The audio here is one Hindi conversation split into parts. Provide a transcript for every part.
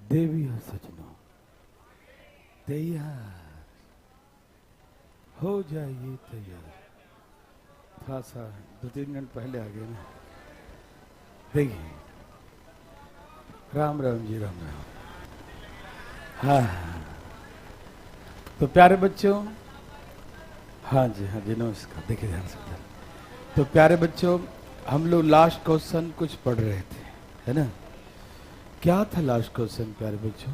देवी और सजनों, तैयार हो जाइए तैयार। थोड़ा सा 2-3 मिनट पहले आ गए ना। देखिए, राम राम जी, राम राम। हाँ, तो प्यारे बच्चों, हाँ जी नमस्कार। देखिए ध्यान से। तो प्यारे बच्चों, हम लोग लास्ट क्वेश्चन कुछ पढ़ रहे थे, है ना। क्या था लास्ट क्वेश्चन प्यारे बच्चों?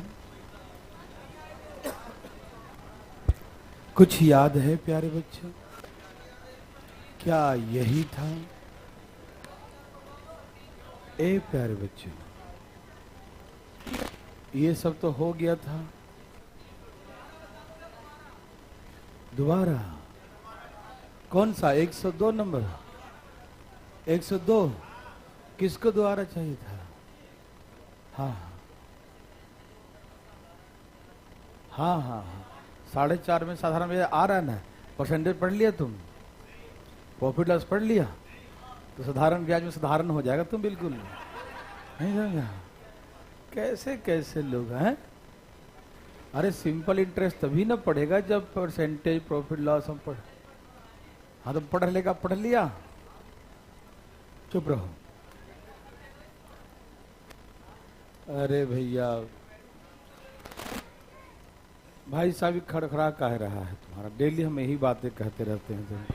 कुछ याद है प्यारे बच्चों? क्या यही था? ए प्यारे बच्चों, ये सब तो हो गया था। दोबारा कौन सा 102 नंबर? 102 किसको दोबारा चाहिए था? हाँ हाँ हाँ हाँ, 4.5 में साधारण में आ रहा है ना। परसेंटेज पढ़ लिया तुम? प्रॉफिट लॉस पढ़ लिया? तो साधारण ब्याज में साधारण हो जाएगा तुम बिल्कुल नहीं समझा? कैसे कैसे लोग हैं। अरे सिंपल इंटरेस्ट तभी ना पढ़ेगा जब परसेंटेज प्रॉफिट लॉस हम पढ़। हाँ तो पढ़ लेगा, पढ़ लिया, चुप रहो। अरे भैया, भाई साहब खड़खड़ा कह रहा है तुम्हारा। डेली हम यही बातें कहते रहते हैं तुमको।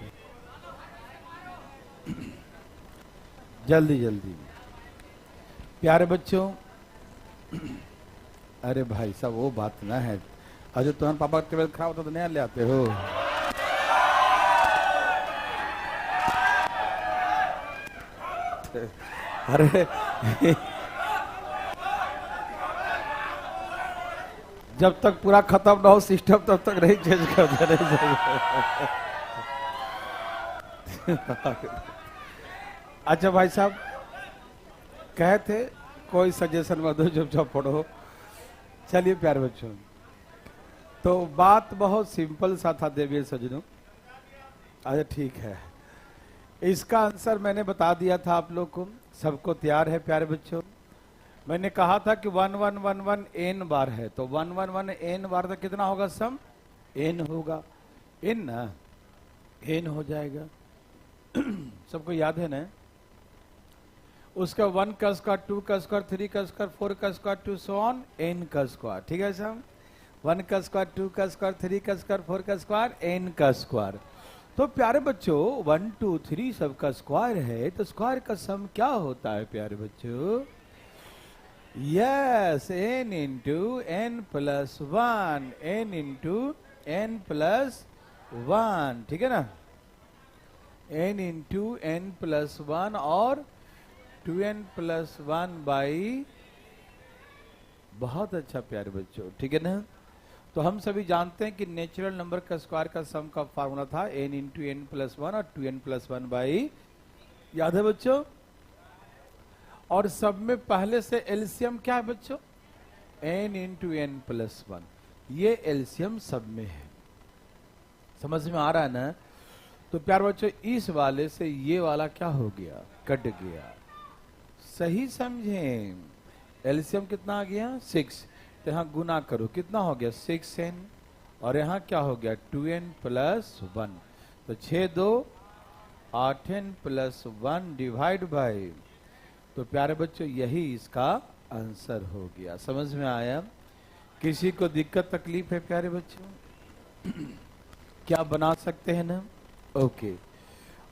जल्दी जल्दी प्यारे बच्चों। अरे भाई साहब वो बात ना है। अजय तुम्हारे पापा का तबियत खराब होता तो नया ले आते हो। अरे जब तक पूरा खत्म ना हो सिस्टम तब तक नहीं चेंज करते रहे। अच्छा भाई साहब कहे थे कोई सजेशन मत दो, चुपचाप पढ़ो। चलिए प्यारे बच्चों, तो बात बहुत सिंपल सा था देवी सजनों। अच्छा ठीक है, इसका आंसर मैंने बता दिया था आप लोग को। सबको तैयार है प्यारे बच्चों? मैंने कहा था कि 1111 n बार है, तो 111 n बार तक कितना होगा? सम n होगा। n ना n हो जाएगा। सबको याद है ना? उसका 1 का स्क्वायर, 2 का स्क्वायर, 3 का स्क्वायर, 4 का square, to so on n का स्क्वायर। ठीक है सम? 1 का स्क्वायर, 2 का स्क्वायर, 3 का स्क्वायर, 4 का स्क्वायर, n का स्क्वायर। तो प्यारे बच्चों 1 2 3 सबका स्क्वायर है, तो स्क्वायर का सम क्या होता है प्यारे बच्चों? Yes, n into n plus 1, n into n plus 1। ठीक है ना? n इंटू n प्लस 1 और 2n प्लस 1 बाई। बहुत अच्छा प्यारे बच्चों, ठीक है ना? तो हम सभी जानते हैं कि नेचुरल नंबर का स्क्वायर का सम का फार्मूला था n इंटू n प्लस 1 और 2n प्लस 1 बाई। याद है बच्चों? और सब में पहले से एलसीएम क्या है बच्चों? n into n plus 1। ये एलसीएम सब में है। समझ में आ रहा है ना? तो प्यार बच्चों इस वाले से ये वाला क्या हो गया? कट गया। सही समझे? एलसीएम कितना आ गया? 6। तो यहाँ गुना करो, कितना हो गया? 6n। और यहाँ क्या हो गया? 2n plus 1। तो 6 2 8n प्लस 1 डिवाइड बाई। तो प्यारे बच्चों यही इसका आंसर हो गया। समझ में आया? किसी को दिक्कत तकलीफ है प्यारे बच्चों? क्या बना सकते हैं ना? ओके,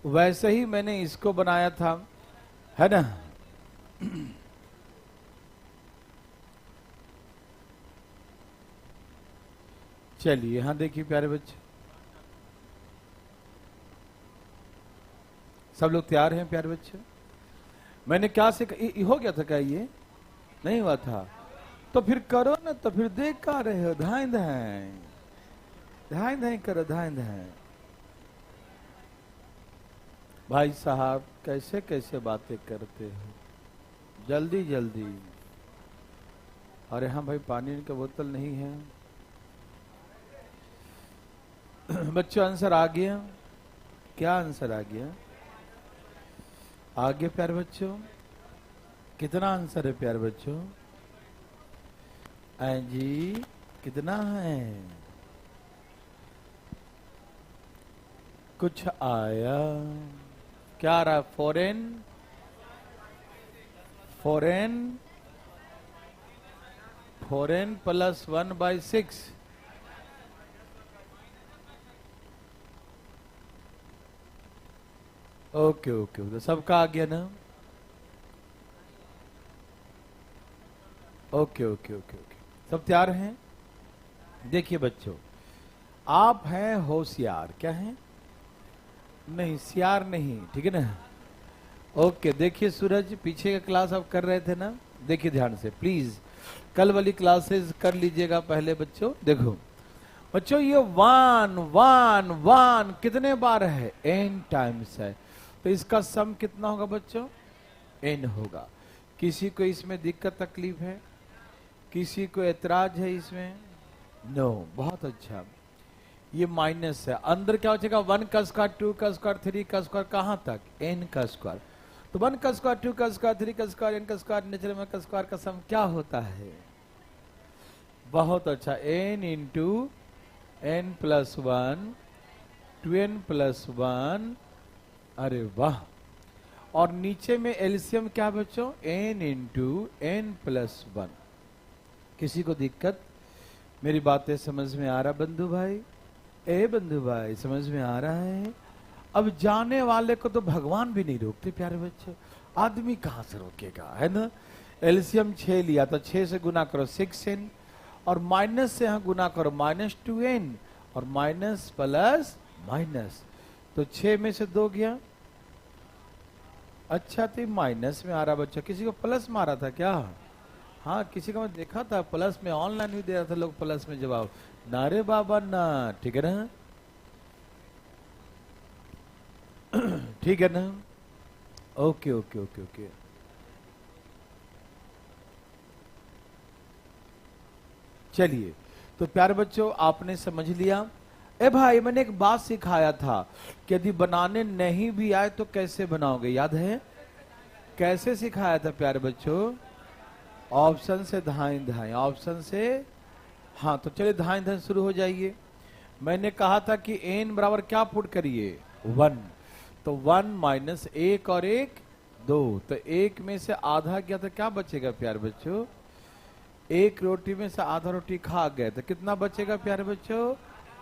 वैसे ही मैंने इसको बनाया था, है ना? चलिए यहां देखिए प्यारे बच्चे, सब लोग तैयार हैं प्यारे बच्चे? मैंने क्या से हो गया था? क्या ये नहीं हुआ था? तो फिर करो ना। तो फिर देख का रहे हो? धाई धाई धाई धाई करो, धाई धाई। भाई साहब कैसे कैसे बातें करते हो, जल्दी जल्दी। अरे हाँ भाई, पानी का बोतल नहीं है। बच्चों आंसर आ गया? क्या आंसर आ गया? आगे प्यारे बच्चों कितना आंसर है प्यारे बच्चों? जी कितना है? कुछ आया क्या? आ रहा? Foreign plus 1/6। Okay okay okay, सबका आ गया ना? ओके ओके ओके ओके, सब तैयार हैं? देखिए बच्चों, आप हैं होशियार, क्या हैं? नहीं, सियार नहीं, ठीक है ना? ओके, देखिए सूरज, पीछे का क्लास आप कर रहे थे ना? देखिए ध्यान से प्लीज, कल वाली क्लासेस कर लीजिएगा पहले बच्चों। देखो बच्चों, ये वन वन वन कितने बार है? n टाइम्स है। तो इसका सम कितना होगा बच्चों? n होगा। किसी को इसमें दिक्कत तकलीफ है? किसी को एतराज है इसमें? नो, बहुत अच्छा। ये माइनस है, अंदर क्या हो जाएगा? 1 का स्क्वायर, 2 का स्क्वायर, 3 का स्क्वायर, कहां तक? n का स्क्वायर। तो 1 का स्क्वायर, 2 का स्क्वायर, 3 का स्क्वायर, n का स्क्वायर, नेचुरल में का स्क्वायर का सम क्या होता है? बहुत अच्छा, n into n plus 1, 2n plus 1। अरे वाह। और नीचे में एलसीएम क्या बच्चों? n into n plus 1। किसी को दिक्कत? मेरी बातें समझ में आ रहा बंधु भाई? ए बंधु भाई, समझ में आ रहा है? अब जाने वाले को तो भगवान भी नहीं रोकते प्यारे बच्चों, आदमी कहां से रोकेगा, है ना? एलसीएम 6 लिया तो 6 से गुना करो 6n, और माइनस से यहां गुना करो -2n, और माइनस प्लस माइनस, तो 6 में से 2 गया। अच्छा, तो माइनस में आ रहा बच्चा, किसी को प्लस में आ रहा था क्या? हाँ, किसी को मैं देखा था प्लस में, ऑनलाइन भी दे रहा था लोग प्लस में जवाब। नारे बाबा ना, ठीक है ना? ठीक है ना? Okay okay okay okay. चलिए, तो प्यारे बच्चों, आपने समझ लिया। ए भाई, मैंने एक बात सिखाया था कि यदि बनाने नहीं भी आए तो कैसे बनाओगे, याद है? कैसे सिखाया था प्यारे बच्चों? ऑप्शन से धाएं धाएं, ऑप्शन से। हाँ, तो चलिए धाएं धाएं शुरू हो जाइए। मैंने कहा था कि n बराबर क्या पुट करिए? 1। तो 1 माइनस 1 और 1 2, तो 1 में से आधा गया तो क्या बचेगा प्यारे बच्चों? 1 रोटी में से आधा रोटी खा गए तो कितना बचेगा प्यारे बच्चों?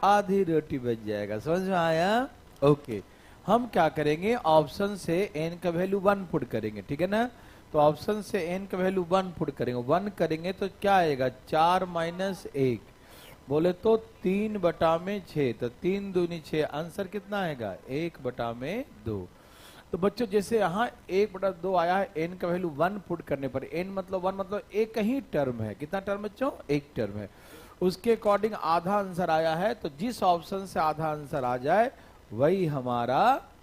आधी रोटी बच जाएगा। समझ में आया? ओके, हम क्या करेंगे? ऑप्शन से n का वैल्यू 1 पुट करेंगे, ठीक है ना? तो ऑप्शन से n का वैल्यू 1 पुट करेंगे, 1 करेंगे तो क्या आएगा? 4 माइनस 1, बोले तो 3/6, तो 3 दूनी 6, आंसर कितना आएगा? 1/2। तो बच्चों, जैसे यहाँ 1/2 आया है, n का वैल्यू 1 पुट करने पर, n मतलब 1 मतलब एक ही टर्म है। कितना टर्म बच्चों? एक टर्म है। उसके अकॉर्डिंग आधा आंसर आया है, तो जिस ऑप्शन से आधा आंसर आ जाए वही हमारा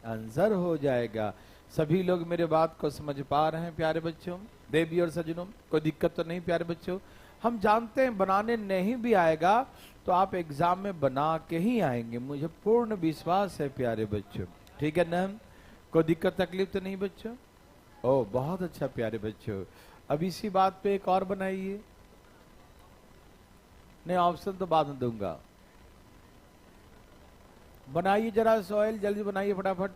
आंसर हो जाएगा। सभी लोग मेरे बात को समझ पा रहे हैं प्यारे बच्चों, देवी और सज्जनों? कोई दिक्कत तो नहीं प्यारे बच्चों? हम जानते हैं बनाने नहीं भी आएगा तो आप एग्जाम में बना के ही आएंगे, मुझे पूर्ण विश्वास है प्यारे बच्चों, ठीक है ना? कोई दिक्कत तकलीफ तो नहीं बच्चों? ओ, बहुत अच्छा प्यारे बच्चों। अब इसी बात पे एक और बनाइए। नहीं, ऑप्शन तो बाद में दूंगा। बनाइए जरा सोहेल, जल्दी बनाइए फटाफट,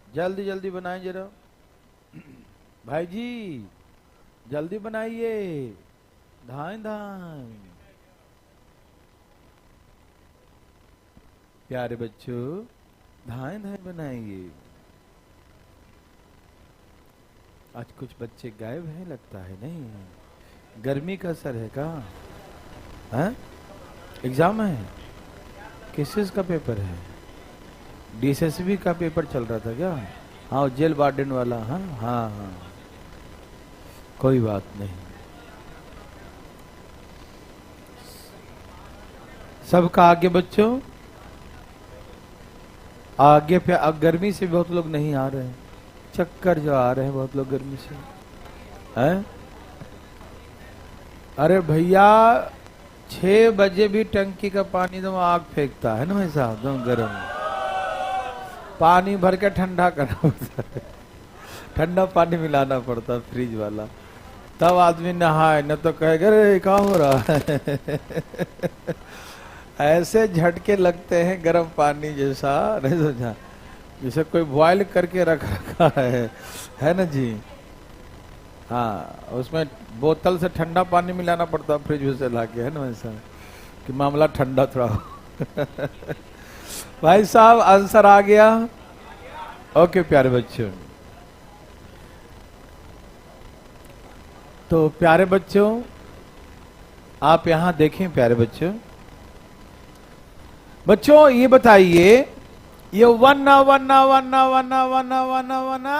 जल्दी जल्दी बनाइए जरा भाई जी, जल्दी बनाइए, धाएं धाएं। प्यारे बच्चों, धाएं धाएं बनाइए। आज कुछ बच्चे गायब हैं लगता है, नहीं? गर्मी का असर है का? हैं? एग्जाम है? किस चीज का पेपर है? डीएसएसबी का पेपर चल रहा था क्या? हाँ, जेल वार्डन वाला। हाँ हाँ हाँ, कोई बात नहीं। सबका आगे बच्चों, आगे पे। अब गर्मी से बहुत लोग नहीं आ रहे हैं, चक्कर जो आ रहे हैं बहुत लोग गर्मी से, हैं? अरे भैया, 6 बजे भी टंकी का पानी तो आग फेंकता है ना भाई साहब, एकदम गर्म पानी भर के ठंडा करना पड़ता है, ठंडा पानी मिलाना पड़ता है, फ्रिज वाला। तब आदमी नहाए, न तो कहेगा अरे क्या हो रहा है। ऐसे झटके लगते हैं गर्म पानी जैसा, नहीं समझा, जैसे कोई बॉयल करके रख रखा है ना जी। हाँ, उसमें बोतल से ठंडा पानी मिलाना पड़ता फ्रिज में से लाके, है ना वैसा, कि मामला ठंडा थोड़ा हो। भाई साहब आंसर आ गया। ओके प्यारे बच्चों, तो प्यारे बच्चों आप यहां देखें। प्यारे बच्चों, बच्चों ये बताइए, ये वन्ना वन्ना वन्ना वन्ना वन्ना वन्ना वन्ना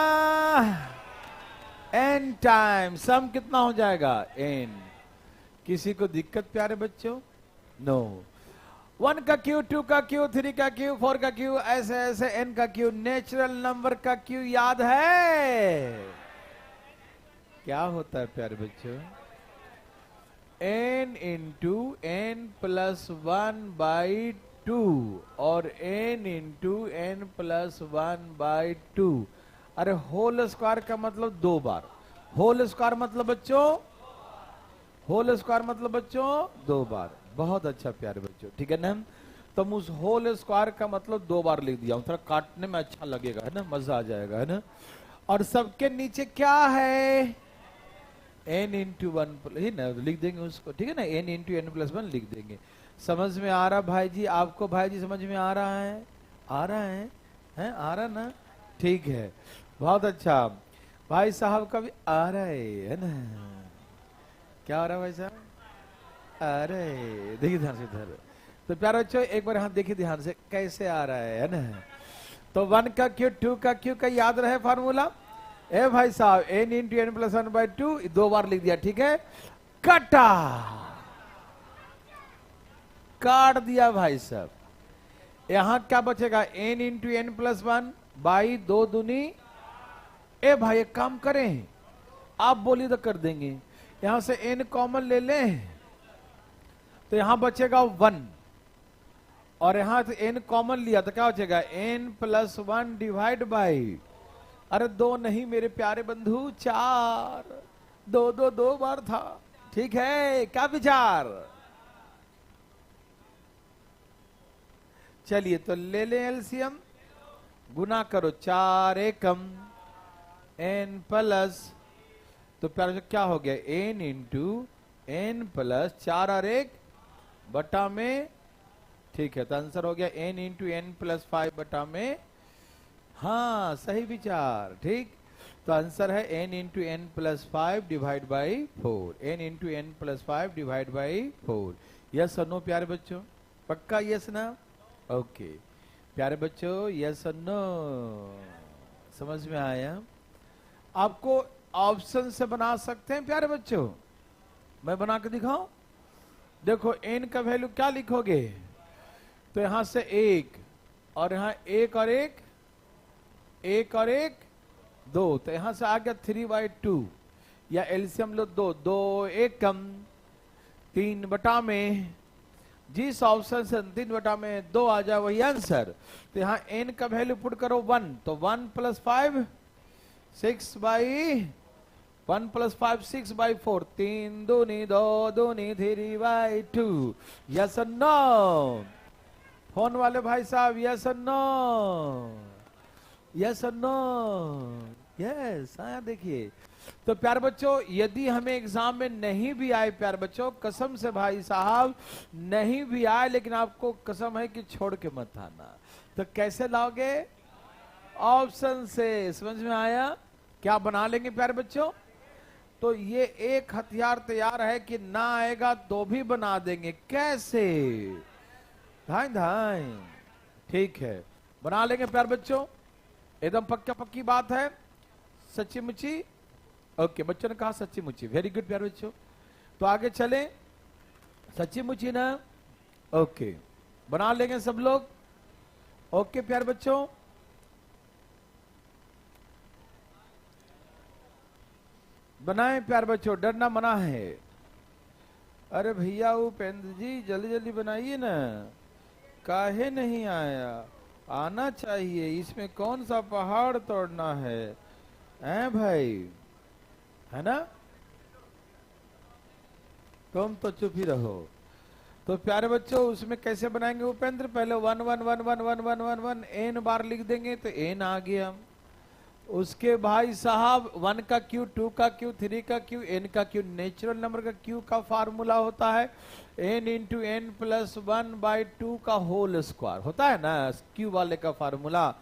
एन टाइम सम कितना हो जाएगा? एन। किसी को दिक्कत प्यारे बच्चों? नो। 1 का क्यू, 2 का क्यू, 3 का क्यू, 4 का क्यू, ऐसे ऐसे n का क्यू, नेचुरल नंबर का क्यू याद है? क्या होता है प्यारे बच्चों? n इंटू n प्लस 1/2 और n इंटू n प्लस 1/2। अरे होल स्क्वायर का मतलब 2 बार। होल स्क्वायर मतलब बच्चों, होल स्क्वायर मतलब बच्चों 2 बार। बहुत अच्छा प्यारे बच्चों, ठीक है ना। तो उस होल स्क्वायर का मतलब 2 बार लिख दिया, थोड़ा काटने में अच्छा लगेगा, है ना, मजा आ जाएगा, है ना। और सबके नीचे क्या है? n इंटू 1 ही ना लिख देंगे उसको, ठीक है ना, n इंटू n प्लस 1 लिख देंगे। समझ में आ रहा भाई जी? आपको भाई जी समझ में आ रहा है? आ रहा है आ रहा ना? ठीक है, बहुत अच्छा। भाई साहब का भी आ रहा है ना? क्या हो रहा है भाई साहब? अरे देखिए ध्यान से इधर। तो प्यारे बच्चों एक बार हाथ देखिए ध्यान से कैसे आ रहा है ना। तो 1 का क्यू, 2 का क्यू का याद रहे फार्मूला? ए भाई साहब n इंटू n प्लस 1/2, 2 बार लिख दिया, ठीक है। कटा, काट दिया भाई साहब। यहां क्या बचेगा? n इंटू n प्लस 1/2 दूनी। ए भाई एक काम करें, आप बोलिए तो कर देंगे। यहां से n कॉमन ले लें तो यहां बचेगा 1, और यहां से n कॉमन लिया तो क्या बचेगा? n प्लस 1 डिवाइड बाई, अरे 2 नहीं मेरे प्यारे बंधु, 4। 2 2 2 बार था, ठीक है। क्या विचार? चलिए तो ले ले एलसीएम, गुना करो 4 एकम n प्लस, तो प्यारे क्या हो गया? n इंटू n प्लस 4 और 1 बटा में, ठीक है। तो आंसर हो गया n इंटू n प्लस 5 बटा में। हाँ सही विचार, ठीक। तो आंसर है n into n plus 5 divide by 4। n into n plus 5 divide by 4। Yes और नो प्यारे बच्चों? पक्का यस ना? ओके प्यारे बच्चों, यस और नो? समझ में आया? आपको ऑप्शन से बना सकते हैं प्यारे बच्चों, मैं बना के दिखाऊं? देखो n का वैल्यू क्या लिखोगे? तो यहां से 1 और यहां 1 और 1, 1 और 1 2, तो यहां से आ गया 3/2, या एलसीएम लो 2 2 1 कम 3 बटा में, जिस ऑप्शन से 3 बटा में 2 आ जाए वही आंसर। तो यहां n का वैल्यू पुट करो 1, तो 1 प्लस 5 1 प्लस 5 6/4, 3 दूनी 2 दूनी 3/2। यस और नो? फोन वाले भाई साहब यस और नो? यस और नो? यस आया देखिए। तो प्यार बच्चों यदि हमें एग्जाम में नहीं भी आए प्यार बच्चों, कसम से भाई साहब नहीं भी आए, लेकिन आपको कसम है कि छोड़ के मत आना। तो कैसे लाओगे? ऑप्शन से। समझ में आया? क्या बना लेंगे प्यारे बच्चों? तो ये एक हथियार तैयार है कि ना आएगा तो भी बना देंगे। कैसे? धाई धाई, ठीक है, बना लेंगे प्यार बच्चों, एकदम पक्का पक्की बात है, सच्ची मुच्ची। ओके बच्चों ने कहा सच्ची मुच्ची, वेरी गुड प्यार बच्चों। तो आगे चले, सच्ची मुच्ची ना? ओके बना लेंगे सब लोग। ओके प्यार बच्चों, बनाएं प्यार बच्चों, डरना मना है। अरे भैया उपेंद्र जी जल्दी जल्दी बनाइए ना, काहे नहीं आया? आना चाहिए, इसमें कौन सा पहाड़ तोड़ना है? हैं भाई, है ना? तुम तो चुप ही रहो। तो प्यारे बच्चों उसमें कैसे बनाएंगे उपेंद्र? पहले 1 1 1 1 1 1 1 1 एन बार लिख देंगे तो एन आ गया। उसके भाई साहब 1 का क्यू, 2 का क्यू, 3 का क्यू, एन का क्यू। नेचुरल नंबर का क्यू का फार्मूला होता है एन इंटू एन प्लस 1/2 का होल स्क्वायर, होता है ना क्यू वाले का फार्मूला।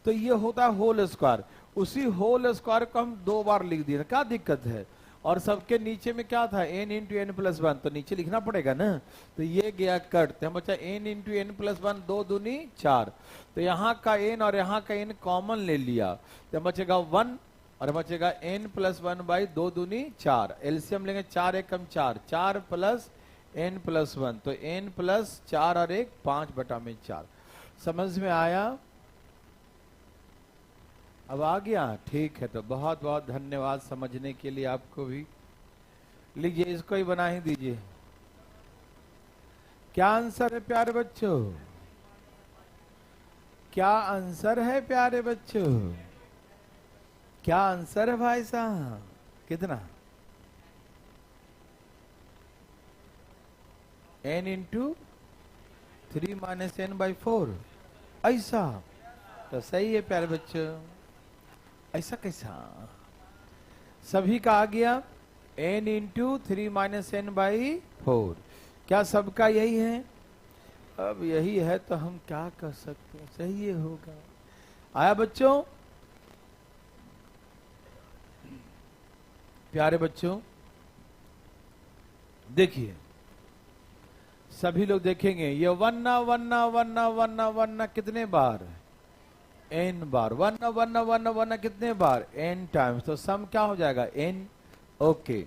तो ये होता है होल स्क्वायर। उसी होल स्क्वायर को हम 2 बार लिख दिए, क्या दिक्कत है? और सबके नीचे में क्या था? n इंटू एन प्लस 1, तो नीचे लिखना पड़ेगा ना। तो ये गया कट, तो हम बचा n इंटू एन प्लस 1, 2 दूनी 4। तो यहाँ का n और यहाँ का n कॉमन ले लिया, तो बचेगा 1 और बचेगा n प्लस 1/2 दूनी 4। एलसीएम लेंगे 4 एकम 4, 4 प्लस n प्लस 1, तो n प्लस 4 और 1 5/4। समझ में आया? अब आ गया? ठीक है, तो बहुत बहुत धन्यवाद समझने के लिए आपको भी। लीजिए इसको ही बना ही दीजिए। क्या आंसर है प्यारे बच्चों? क्या आंसर है प्यारे बच्चों? क्या आंसर है भाई साहब? कितना? n इंटू 3 माइनस n/4, ऐसा तो सही है प्यारे बच्चों। ऐसा कैसा? सभी का आ गया n इंटू 3 माइनस n/4। क्या सबका यही है? अब यही है तो हम क्या कर सकते हैं, सही होगा। आया बच्चों? प्यारे बच्चों देखिए, सभी लोग देखेंगे ये वन्ना वन्ना वन्ना वन्ना वन्ना कितने बार? n बार। वन्ना वन्ना वन्ना वन्ना कितने बार? n times. तो सम क्या हो जाएगा? n। ओके,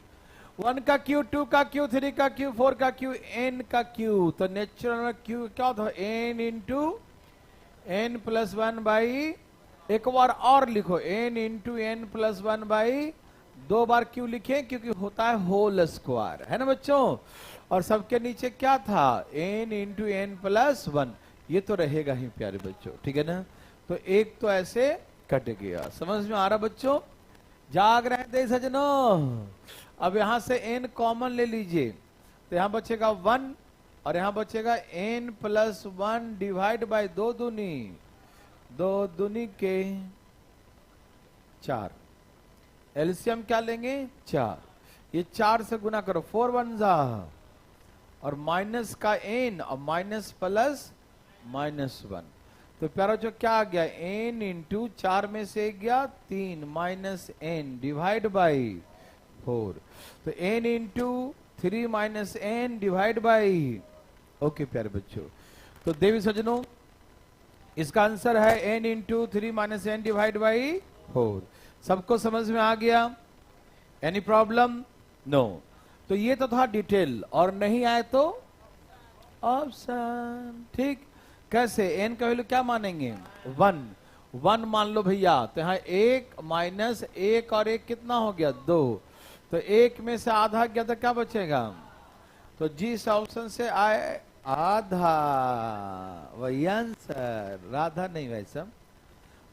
1 का क्यू, 2 का क्यू, 3 का क्यू, 4 का क्यू, n का क्यू। तो नेचुरल में क्यू क्या होता है? n इंटू एन प्लस 1/, एक बार और लिखो n इंटू एन प्लस 1/, 2 बार क्यों लिखे? क्योंकि होता है होल स्क्वायर, है ना बच्चों। और सबके नीचे क्या था? n into n plus 1। ये तो रहेगा ही प्यारे बच्चों, ठीक है ना। तो एक तो ऐसे कट गया। समझ में आ रहा बच्चों? जाग रहे थे सजनों? अब यहां से n कॉमन ले लीजिए, तो यहां बचेगा 1 और यहां बचेगा n प्लस 1 डिवाइड बाय 2 दूनी, 2 दूनी के 4। एलसीएम क्या लेंगे? 4। ये 4 से गुना करो, 4 1 जा, और माइनस का n और माइनस प्लस -1। तो प्यारा जो क्या आ गया? n इंटू 4 में से गया 3 माइनस n डिवाइड बाई 4। तो n into 3 minus n divide by. Okay प्यारे बच्चों, तो देवी सज्जनों इसका आंसर है n into 3 minus n divide by 4। सबको समझ में आ गया? Any problem? नो। तो ये तो था डिटेल, और नहीं आए तो ऑप्शन। ठीक, कैसे? n का वैल्यू क्या मानेंगे? 1 मान लो भैया। तो यहाँ 1 माइनस 1 और 1 कितना हो गया? 2। तो 1 में से आधा गया तो क्या बचेगा? तो जिस ऑप्शन से आए आधा, वही आंसर। राधा नहीं वैसा।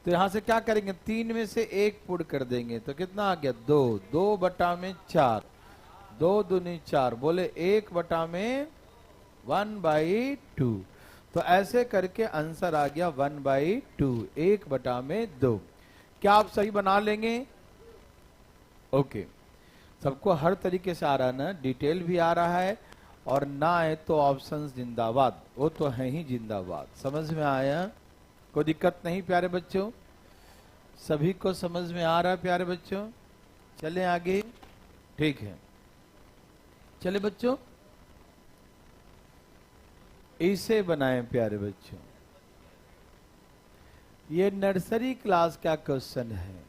तो यहां से क्या करेंगे? 3 में से 1 पुट कर देंगे, तो कितना आ गया? 2। 2/4, 2 दूनी 4, बोले 1/2। तो ऐसे करके आंसर आ गया 1/2, 1/2। क्या आप सही बना लेंगे? ओके, सबको हर तरीके से आ रहा है ना, डिटेल भी आ रहा है, और ना आए तो ऑप्शंस जिंदाबाद, वो तो है ही जिंदाबाद। समझ में आया? कोई दिक्कत नहीं प्यारे बच्चों? सभी को समझ में आ रहा है प्यारे बच्चों? चले आगे। ठीक है, चले बच्चों, इसे बनाएं प्यारे बच्चों। ये नर्सरी क्लास का क्वेश्चन है,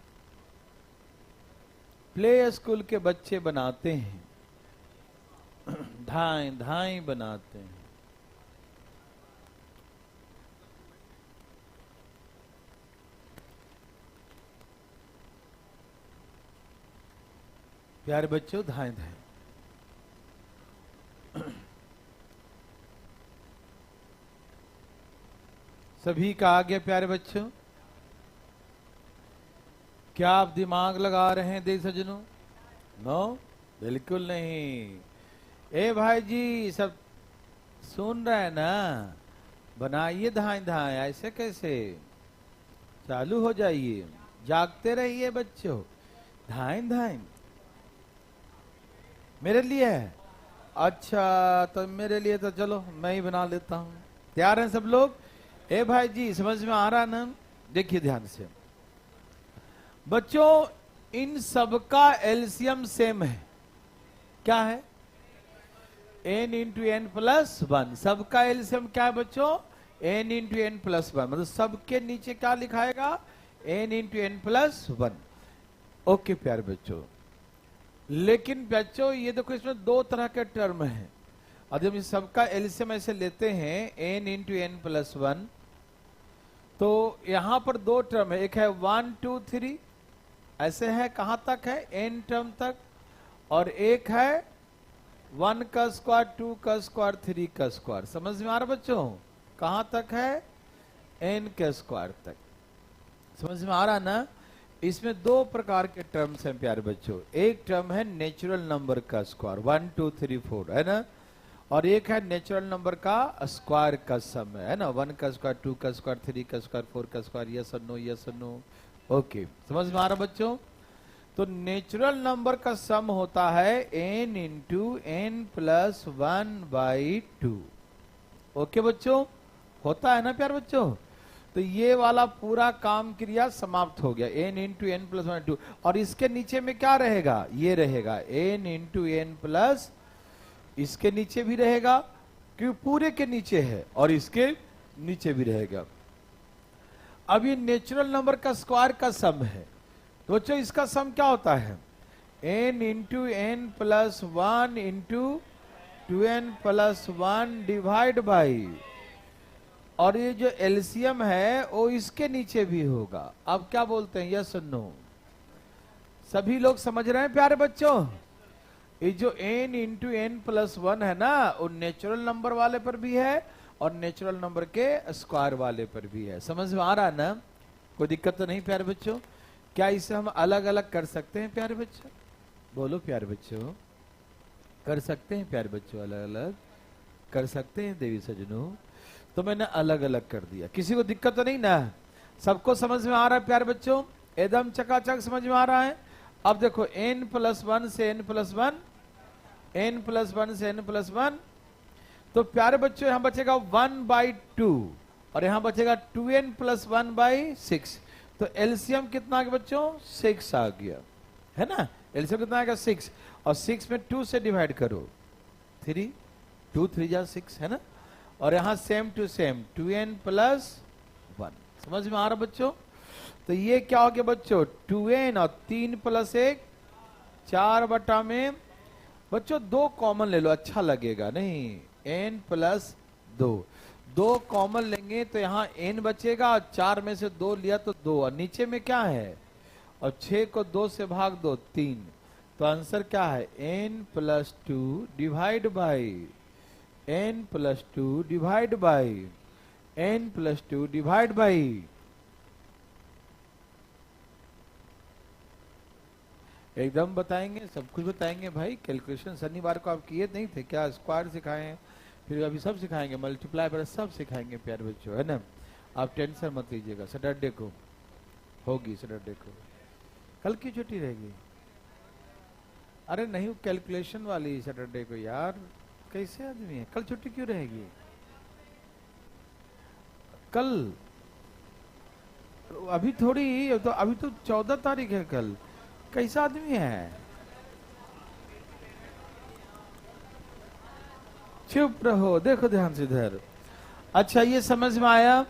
प्ले स्कूल के बच्चे बनाते हैं, धाई धाई बनाते हैं। प्यारे बच्चों धाए धाए। सभी का आ गया प्यारे बच्चों? क्या आप दिमाग लगा रहे हैं देश सज्जनों? नो, बिल्कुल नहीं। ए भाई जी सब सुन रहे हैं ना, बनाइए धाए धाए, ऐसे कैसे, चालू हो जाइए, जागते रहिए बच्चों, धाए धाए मेरे लिए है। अच्छा तो मेरे लिए तो चलो मैं ही बना लेता हूं। तैयार हैं सब लोग? ए भाई जी समझ में आ रहा ना? देखिए ध्यान से बच्चों, इन सबका एलसीएम सेम है। क्या है? n into n plus one. सबका एलसीएम क्या है बच्चों? n into n plus one. मतलब सबके नीचे क्या लिखाएगा? n into n plus one. Okay प्यारे बच्चों, लेकिन बच्चों ये देखो इसमें दो तरह के टर्म हैं। और जब इस सबका एलसीएम ऐसे लेते हैं n into n plus one, तो यहां पर दो टर्म है। एक है 1 2 3, ऐसे है, कहां तक है? n टर्म तक। और एक है 1 का स्क्वायर, 2 का स्क्वायर, 3 का स्क्वायर। समझ में आ रहा बच्चों? कहां तक है? n के स्क्वायर तक। समझ में आ रहा ना? इसमें दो प्रकार के टर्म्स हैं प्यारे बच्चों। एक टर्म है नेचुरल नंबर का स्क्वायर 1 2 3 4, है ना? और एक है नेचुरल नंबर का स्क्वायर का सम, है ना? 1 का स्क्वायर, 2 का स्क्वायर, 3 का स्क्वायर, 4 का स्क्वायर। यस और नो, यस और नो। ओके, समझ में आ रहा बच्चों? तो नेचुरल नंबर का सम होता है n into n plus one by two. Okay बच्चों, होता है ना प्यार बच्चों? तो ये वाला पूरा काम क्रिया समाप्त हो गया, n into n plus one two. और इसके नीचे में क्या रहेगा? ये रहेगा n इंटू एन प्लस, इसके नीचे भी रहेगा क्यों, पूरे के नीचे है, और इसके नीचे भी रहेगा। अब ये नेचुरल नंबर का स्क्वायर का सम है, तो बच्चों इसका सम क्या होता है? n into n plus one into 2n plus one divide by, और ये जो एलसीएम है वो इसके नीचे भी होगा। अब क्या बोलते हैं? यस और नो? सभी लोग समझ रहे हैं प्यारे बच्चों? ये जो n into n plus one है ना, वो नेचुरल नंबर वाले पर भी है और नेचुरल नंबर के स्क्वायर वाले पर भी है। समझ में आ रहा है ना? कोई दिक्कत तो नहीं प्यारे बच्चों? क्या इसे हम अलग अलग कर सकते हैं प्यारे बच्चों? बोलो प्यारे बच्चों, कर सकते हैं प्यारे बच्चों? अलग अलग कर सकते हैं देवी सजनों? तो मैंने अलग अलग कर दिया, किसी को दिक्कत तो नहीं ना? सबको समझ में आ रहा है प्यारे बच्चों? एकदम चकाचक समझ में आ रहा है? अब देखो n प्लस वन से n plus one, n plus one से n प्लस वन, तो प्यारे बच्चों यहां बचेगा 1 बाई 2 और यहां बचेगा 2n प्लस वन बाई 6। तो एलसीएम कितना आ गया बच्चों? 6 आ गया, है ना? एलसीएम कितना आएगा? 6। और 6 में 2 से डिवाइड करो, 3, 2 3 जा 6, है ना? और यहां same to same 2n plus one. समझ में आ रहा बच्चों? तो ये क्या हो गया बच्चों? 2n और 3 प्लस 1, 4 बटा में बच्चों 2 कॉमन ले लो, अच्छा लगेगा नहीं? n प्लस 2, 2 कॉमन लेंगे तो यहाँ n बचेगा, और 4 में से 2 लिया तो 2, और नीचे में क्या है? और 6 को 2 से भाग दो 3। तो आंसर क्या है? n plus 2 divide by n plus 2 divide by n plus 2 divide by, एकदम बताएंगे, सब कुछ बताएंगे भाई। कैलकुलेशन शनिवार को आप किए नहीं थे क्या? स्क्वायर सिखाए हैं, फिर अभी सब सिखाएंगे, मल्टीप्लाई पर सब सिखाएंगे प्यारे बच्चों, है ना? आप टेंशन मत लीजिएगा, सैटरडे को होगी, सैटरडे को। कल की छुट्टी रहेगी? अरे नहीं, कैलकुलेशन वाली सैटरडे को यार, कैसे आदमी है? कल छुट्टी क्यों रहेगी? कल अभी थोड़ी, तो अभी तो 14 तारीख है कल। कैसा आदमी है? चुप रहो, देखो ध्यान से इधर। अच्छा ये समझ में आया?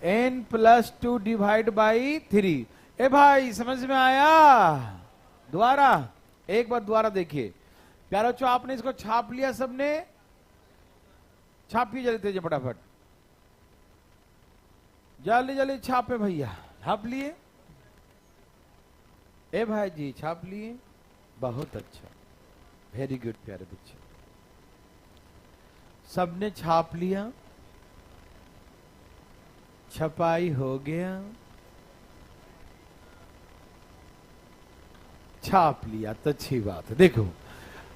n plus 2 divide by 3। ए भाई समझ में आया? दोबारा एक बार दोबारा देखिए प्यारो बच्चों, आपने इसको छाप लिया सबने? छापिए जल्दी तेज फटाफट, जल्दी जल्दी छापे भैया। छाप लिए? ए भाई जी छाप लिए? बहुत अच्छा, वेरी गुड प्यारे बच्चे, सबने छाप लिया, छपाई हो गया, छाप लिया तो अच्छी बात है। देखो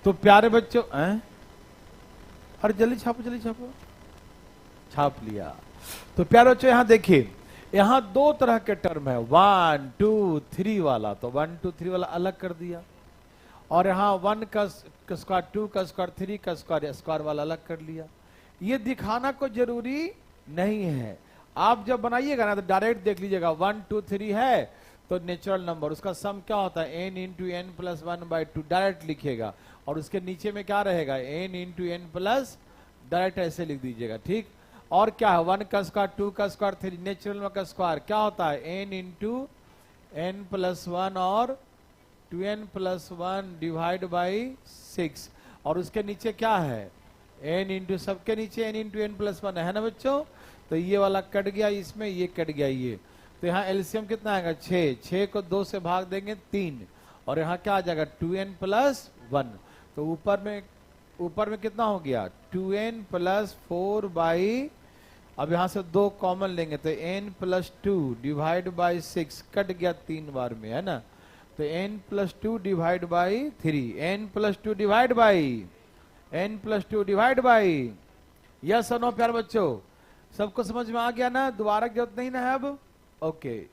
तो प्यारे बच्चों, अरे जल्दी छापो, जल्दी छापो। छाप लिया। तो प्यारे बच्चों यहां देखिए, यहां दो तरह के टर्म है, 1 2 3 वाला। तो 1 2 3 वाला अलग कर दिया, और यहाँ 1 का स्क्वायर, 2 का स्क्वायर, 3 का स्क्वायर, स्क्वायर वाला अलग कर लिया। ये दिखाना कोई जरूरी नहीं है। आप जब बनाइएगा ना तो डायरेक्ट देख लीजिएगा, 1 2 3 है तो नेचुरल नंबर, उसका सम क्या होता है, n into n plus 1/2, direct लिखिएगा। और उसके नीचे में क्या रहेगा, n into n plus, direct ऐसे लिख दीजिएगा, ठीक। और क्या है, 1 का स्क्वायर, 2 का स्क्वायर, 3, नेचुरल का स्क्वायर क्या होता है, n इंटू एन प्लस 1 और 2n प्लस 1 डिवाइड बाई 6। और उसके नीचे क्या है, n इंटू, सबके नीचे n इंटू एन प्लस 1 है ना बच्चों। तो ये वाला कट गया इसमें, ये कट गया ये। तो यहाँ एलसीएम कितना आएगा, 6, 6 को 2 से भाग देंगे 3, और यहाँ क्या आ जाएगा 2n प्लस 1। तो ऊपर में कितना हो गया, 2n प्लस 4 अब यहाँ से 2 कॉमन लेंगे तो n plus 2 divide by 6, cut गया 3 बार में, है ना। तो n plus 2 divide by 3, n plus 2 divide by, n plus 2 divide by. Yes और नो प्यारे बच्चों, सबको समझ में आ गया ना, दोबारा की जरूरत नहीं ना है अब। ओके,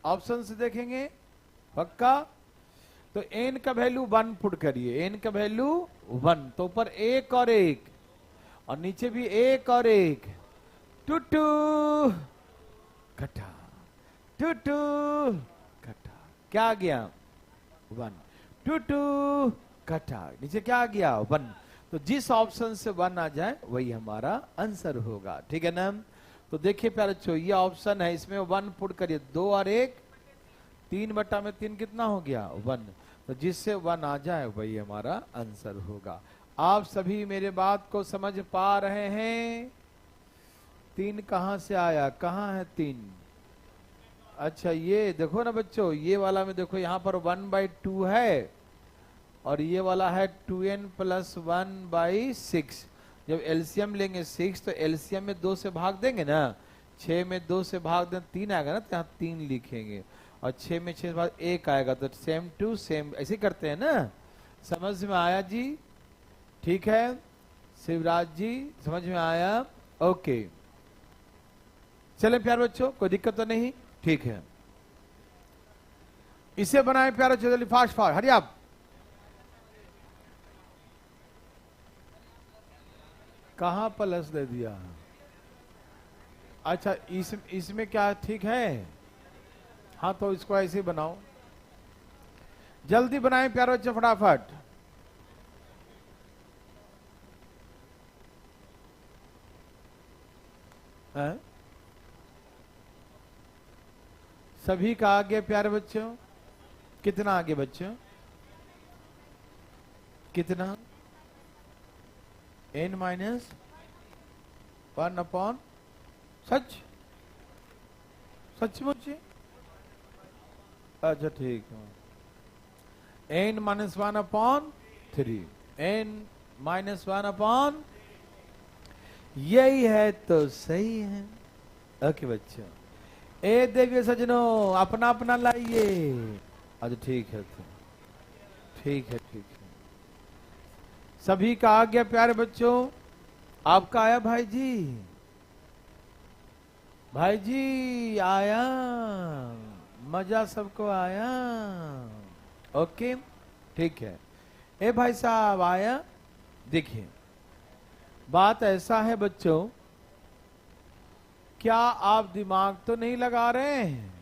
ऑप्शन से देखेंगे पक्का। तो n का वैल्यू 1 पुट करिए, n का वैल्यू 1, तो ऊपर 1 और 1, और नीचे भी 1 और 1, टू कटा, टू कटा, क्या आ गया 1, टू कटा, नीचे क्या आ गया 1। तो जिस ऑप्शन से 1 आ जाए वही हमारा आंसर होगा, ठीक है ना। तो देखिए प्यारे बच्चों, ये ऑप्शन है, इसमें 1 पुट करिए, 2 और 1, 3/3 कितना हो गया 1। तो जिससे 1 आ जाए वही हमारा आंसर होगा। आप सभी मेरे बात को समझ पा रहे हैं। 3 कहां से आया, कहां है 3। अच्छा ये देखो ना बच्चों, ये वाला में देखो यहाँ पर 1/2 है, और ये वाला है 2n प्लस 1/6। जब एलसीएम लेंगे 6, तो एलसीएम में 2 से भाग देंगे ना, 6 में 2 से भाग दें 3 आएगा ना, तो यहाँ 3 लिखेंगे, और 6 में 6 से भाग 1 आएगा, तो सेम टू सेम ऐसे करते हैं ना। समझ में आया जी, ठीक है शिवराज जी, समझ में आया, ओके। चले प्यारे बच्चों, कोई दिक्कत तो नहीं, ठीक है। इसे बनाए प्यारे बच्चों, जल्दी फास्ट फास्ट, हरी आप। कहां प्लस दे दिया, अच्छा इसमें क्या ठीक है, हाँ तो इसको ऐसे ही बनाओ, जल्दी बनाए प्यारे बच्चे फटाफट। सभी का आगे प्यारे बच्चों, कितना आगे बच्चों, कितना, n माइनस 1/, सच सचमुच, अच्छा ठीक है, n माइनस 1/3, n माइनस 1/, यही है तो सही है। ओके बच्चों, ए देवियों सजनों अपना अपना लाइए, अच्छा ठीक है, ठीक है, ठीक है। सभी का आ गया प्यारे बच्चों, आपका आया भाई जी, भाई जी आया, मजा सबको आया, ओके ठीक है। ए भाई साहब आया। देखिए बात ऐसा है बच्चों, क्या आप दिमाग तो नहीं लगा रहे हैं,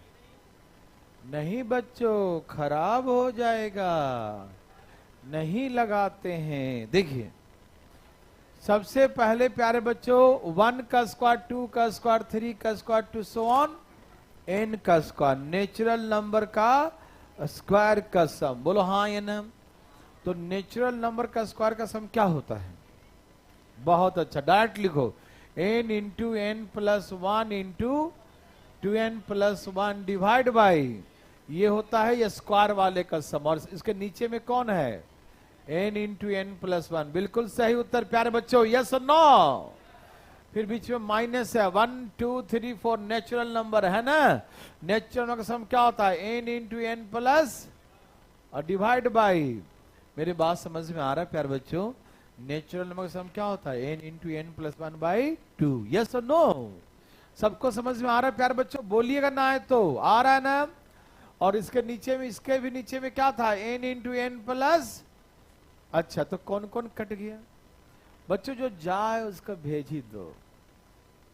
नहीं बच्चों खराब हो जाएगा, नहीं लगाते हैं। देखिए सबसे पहले प्यारे बच्चों 1 का स्क्वायर, 2 का स्क्वायर, 3 का square, to so on n का स्क्वायर, नेचुरल नंबर का स्क्वायर का सम, बोलो हाँ या ना। तो नेचुरल नंबर का स्क्वायर का सम क्या होता है, बहुत अच्छा, डायरेक्ट लिखो n into n plus 1 into 2n plus 1 divide by, ये होता है ये स्क्वायर वाले का सम, और इसके नीचे में कौन है, n इंटू एन प्लस 1, बिल्कुल सही उत्तर प्यारे बच्चों, यस और नो। फिर बीच में माइनस है, 1 2 3 4 नेचुरल नंबर है ना, नेचुरल नंबर का सम क्या होता है, n इंटू एन प्लस और डिवाइड बाई। मेरी बात समझ में आ रहा है प्यारे बच्चों, नेचुरल नंबर का सम क्या होता है? n into n plus one by two. Yes और नो? सबको समझ में आ रहा है प्यारे बच्चों? बोलिएगा ना है तो। आ रहा है ना? और इसके नीचे में, इसके भी नीचे में क्या था? n into n plus. अच्छा, तो कौन कौन कट गया बच्चों? जो जाए उसका भेज ही दो,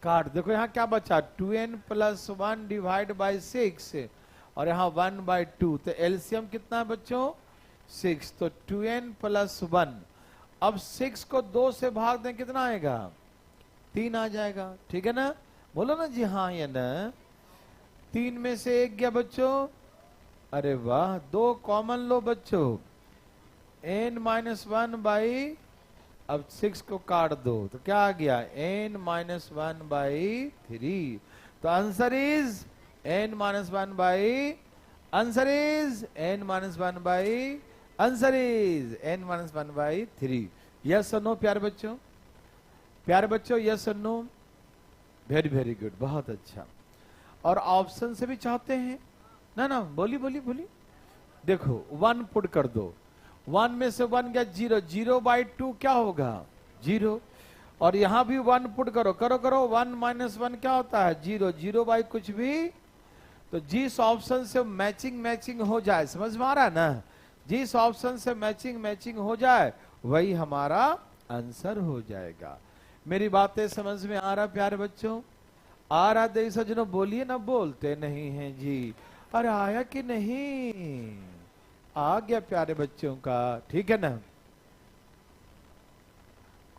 काट। देखो यहाँ क्या बचा? 2n plus one divide by 6 और यहाँ 1 बाई 2। तो एलसीएम कितना है बच्चों? 6। तो 2n प्लस 1। अब 6 को 2 से भाग दें, कितना आएगा? 3 आ जाएगा। ठीक है ना? बोलो ना जी हाँ या ना। 3 में से 1 गया बच्चों। अरे वाह, 2 कॉमन लो बच्चों। n माइनस वन बाई, अब 6 को काट दो तो क्या आ गया? n minus one by 3। तो answer is n minus one by, answer is n minus one by, answer is n minus one by 3। Yes और नो प्यारे बच्चों? प्यारे बच्चों यस और नो? वेरी वेरी गुड, बहुत अच्छा। और ऑप्शन से भी चाहते हैं ना? ना बोली बोली बोली। देखो 1 पुट कर दो। 1 में से 1 गया 0, 0 बाई 2 क्या होगा? 0। और यहां भी 1 पुट करो, करो करो। 1 माइनस 1 क्या होता है? 0, 0 बाई कुछ भी। तो जिस ऑप्शन से मैचिंग मैचिंग हो जाए, समझ में आ रहा है ना? जिस ऑप्शन से मैचिंग मैचिंग हो जाए वही हमारा आंसर हो जाएगा। मेरी बातें समझ में आ रहा प्यारे बच्चों? आ रहा? देख सजनों बोलिए ना, बोलते नहीं हैं जी। अरे आया कि नहीं? आ गया प्यारे बच्चों का। ठीक है ना?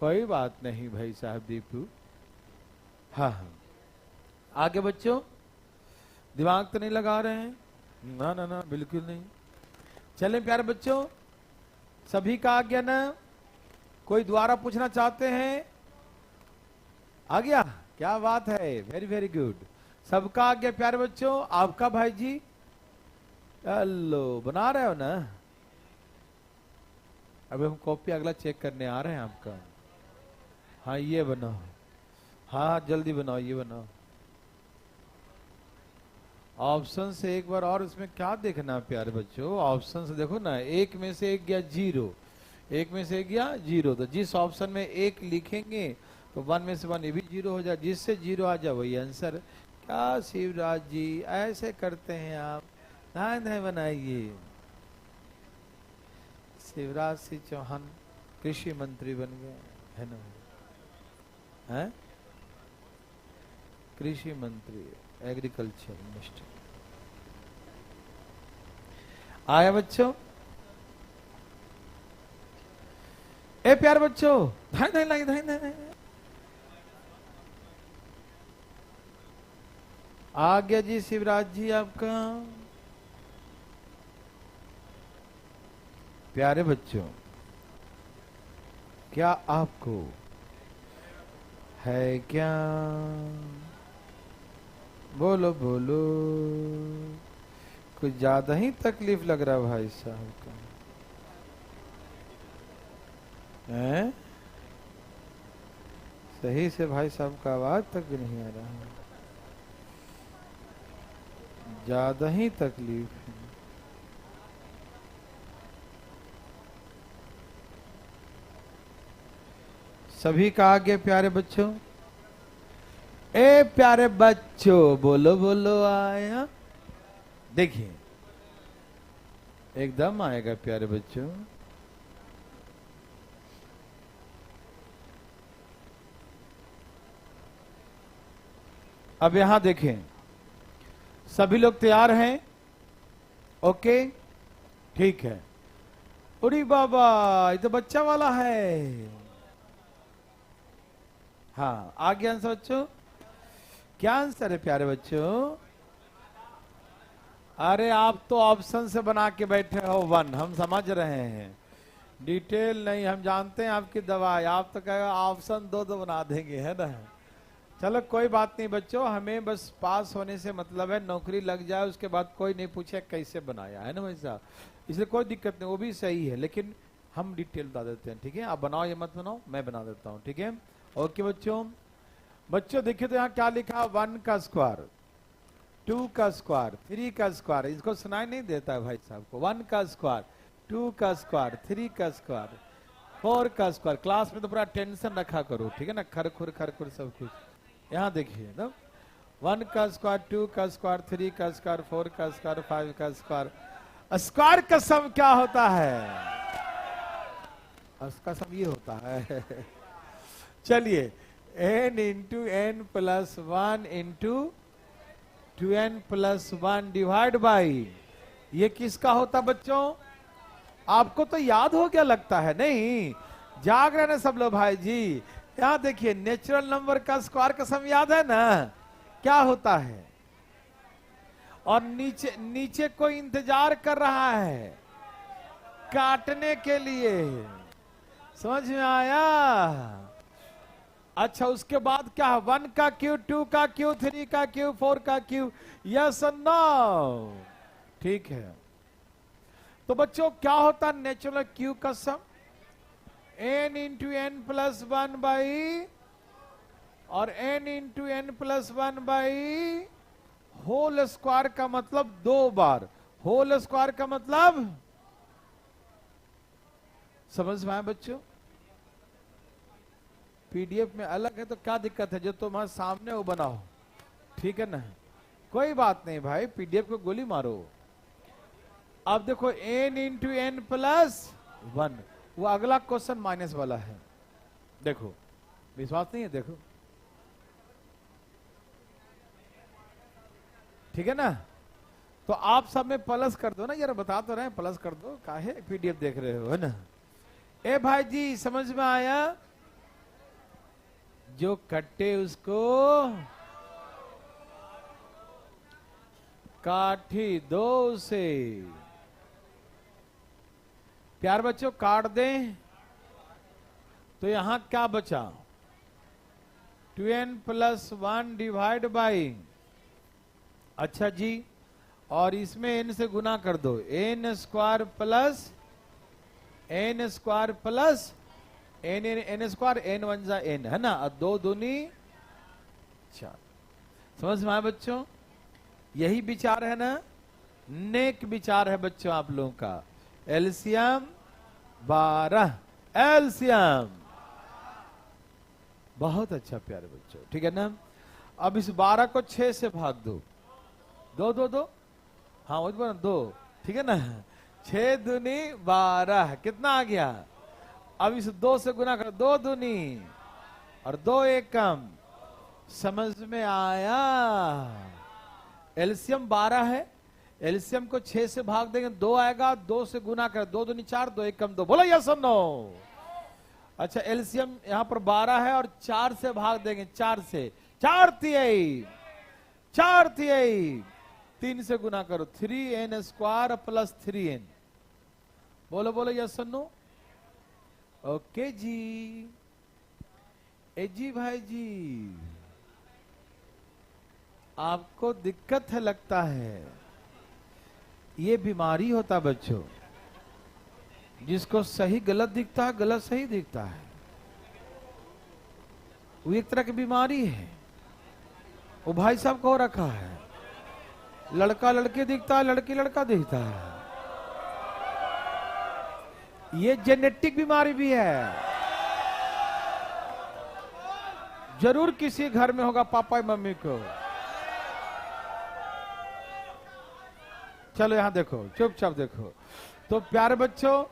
कोई बात नहीं भाई साहब दीपू। हाँ हाँ, आगे बच्चों दिमाग तो नहीं लगा रहे हैं? ना ना ना, बिल्कुल नहीं। चलें प्यारे बच्चों, सभी का आ गया ना? कोई दोबारा पूछना चाहते हैं? आ गया? क्या बात है, वेरी वेरी गुड। सबका आ गया प्यारे बच्चों? आपका भाई जी? हेलो, बना रहे हो ना? अभी हम कॉपी अगला चेक करने आ रहे हैं आपका। हाँ ये बनाओ, हाँ जल्दी बनाओ, ये बनाओ। ऑप्शन से एक बार और इसमें क्या देखना प्यारे बच्चों? ऑप्शन से देखो ना, 1 में से 1 गया 0, 1 में से 1 गया 0। तो जिस ऑप्शन में 1 लिखेंगे तो 1 में से 1 ये भी 0 हो जाए, जिससे 0 आ जाए वही आंसर। क्या शिवराज जी ऐसे करते हैं आप? नहीं बनाइए। शिवराज सिंह चौहान कृषि मंत्री बन गए है ना? है कृषि मंत्री, एग्रीकल्चर मिनिस्टर। आया बच्चों? ए प्यार बच्चों, धाई धाई लाई धाई धाई। आ गया जी शिवराज जी आपका। प्यारे बच्चों, क्या आपको है क्या? बोलो बोलो। कुछ ज्यादा ही तकलीफ लग रहा भाई साहब का। हैं? सही से भाई साहब का आवाज तक भी नहीं आ रहा है, ज्यादा ही तकलीफ है। सभी का आगे प्यारे बच्चों? ए प्यारे बच्चों बोलो बोलो। आया? देखिए एकदम आएगा प्यारे बच्चों। अब यहां देखें, सभी लोग तैयार हैं? ओके ठीक है। उड़ी बाबा, ये तो बच्चा वाला है। हाँ आ गया आंसर बच्चों? क्या आंसर है प्यारे बच्चों? अरे आप तो ऑप्शन से बना के बैठे हो 1, हम समझ रहे हैं, डिटेल नहीं। हम जानते हैं आपकी दवाई, आप तो कहेगा ऑप्शन 2 बना देंगे, है ना? चलो कोई बात नहीं बच्चों, हमें बस पास होने से मतलब है, नौकरी लग जाए उसके बाद कोई नहीं पूछे कैसे बनाया, है ना भाई साहब? इसलिए कोई दिक्कत नहीं, वो भी सही है, लेकिन हम डिटेल बता देते हैं। ठीक है, आप बनाओ या मत बनाओ, मैं बना देता हूँ। ठीक है, ओके बच्चों। बच्चों देखिए तो यहाँ क्या लिखा? 1 का स्क्वायर, 2 का स्क्वायर, 3 का स्क्वायर। इसको सुनाई नहीं देता है भाई साहब को? 1 का स्क्वायर, 2 का स्क्वायर, 3 का स्क्वायर, 4 का स्क्वायर। क्लास में तो पूरा टेंशन रखा करो, ठीक है ना, खरखुर खरखुर सब कुछ। यहाँ देखिए ना, 1 का स्क्वायर, 2 का स्क्वायर, 3 का स्क्वायर, 4 का स्क्वायर, 5 का स्क्वायर। स्क्वायर का सम क्या होता है? उसका सम ये होता है चलिए, n into n plus 1 into 2n plus 1 divide by, ये किसका होता बच्चों? आपको तो याद हो क्या लगता है? नहीं, जाग रहे ना सब लोग भाई जी। यहां देखिए, नेचुरल नंबर का स्क्वायर का सम याद है ना, क्या होता है? और नीचे नीचे कोई इंतजार कर रहा है काटने के लिए, समझ में आया? अच्छा, उसके बाद क्या है? 1 का क्यू, 2 का क्यू, 3 का क्यू, 4 का क्यू, यस और नो? ठीक है। तो बच्चों क्या होता है नेचुरल क्यू का sum? n into n plus 1 by, और n into n plus 1 by whole square का मतलब 2 बार। होल स्क्वायर का मतलब समझ में आया बच्चों? पीडीएफ में अलग है तो क्या दिक्कत है, जो तुम्हारे सामने वो बनाओ, ठीक है ना, कोई बात नहीं भाई, पीडीएफ को गोली मारो। अब देखो, n इंटू एन प्लस 1, वो अगला क्वेश्चन माइनस वाला है। देखो, विश्वास नहीं है? देखो, ठीक है ना, तो आप सब में प्लस कर दो ना यार, बता तो रहे हैं, प्लस कर दो, काहे पीडीएफ देख रहे हो, है ना? ए भाई जी, समझ में आया? जो कट्टे उसको काठी दो उसे। प्यार बच्चों, काट दें तो यहां क्या बचा? 2n प्लस 1 डिवाइड बाई, अच्छा जी, और इसमें n से गुना कर दो, n square plus n square plus n square, n 1 जा n, है ना, 2 दूनी 4। समझ में आया बच्चों? यही विचार है ना, नेक विचार है बच्चों आप लोगों का। एलसीएम 12, एलसीएम बहुत अच्छा प्यारे बच्चों, ठीक है ना। अब इस 12 को 6 से भाग दो, 2 2 2, हाँ वही बोला 2, ठीक है ना, 6 दूनी 12, कितना आ गया? अब इस 2 से गुना कर, 2 दूनी और 2 एक कम। समझ में आया? एलसीएम 12 है, एलसीएम को 6 से भाग देंगे 2 आएगा, 2 से गुना कर, 2 दूनी 4, 2 एक कम 2, बोला यस और नो? अच्छा, एलसीएम यहां पर 12 है और 4 से भाग देंगे, 4 से, 4 तिहाई, 4 तिहाई, 3 से गुना करो, 3n स्क्वायर प्लस 3n, बोलो बोलो यस और नो? ओके जी। ए जी भाई जी, आपको दिक्कत है लगता है, ये बीमारी होता बच्चों, जिसको सही गलत दिखता है, गलत सही दिखता है, वो एक तरह की बीमारी है। वो भाई साहब को रखा है, लड़का लड़के दिखता है, लड़की लड़का दिखता है, ये जेनेटिक बीमारी भी है। जरूर किसी घर में होगा पापा मम्मी को। चलो यहां देखो, चुपचाप देखो। तो प्यारे बच्चों,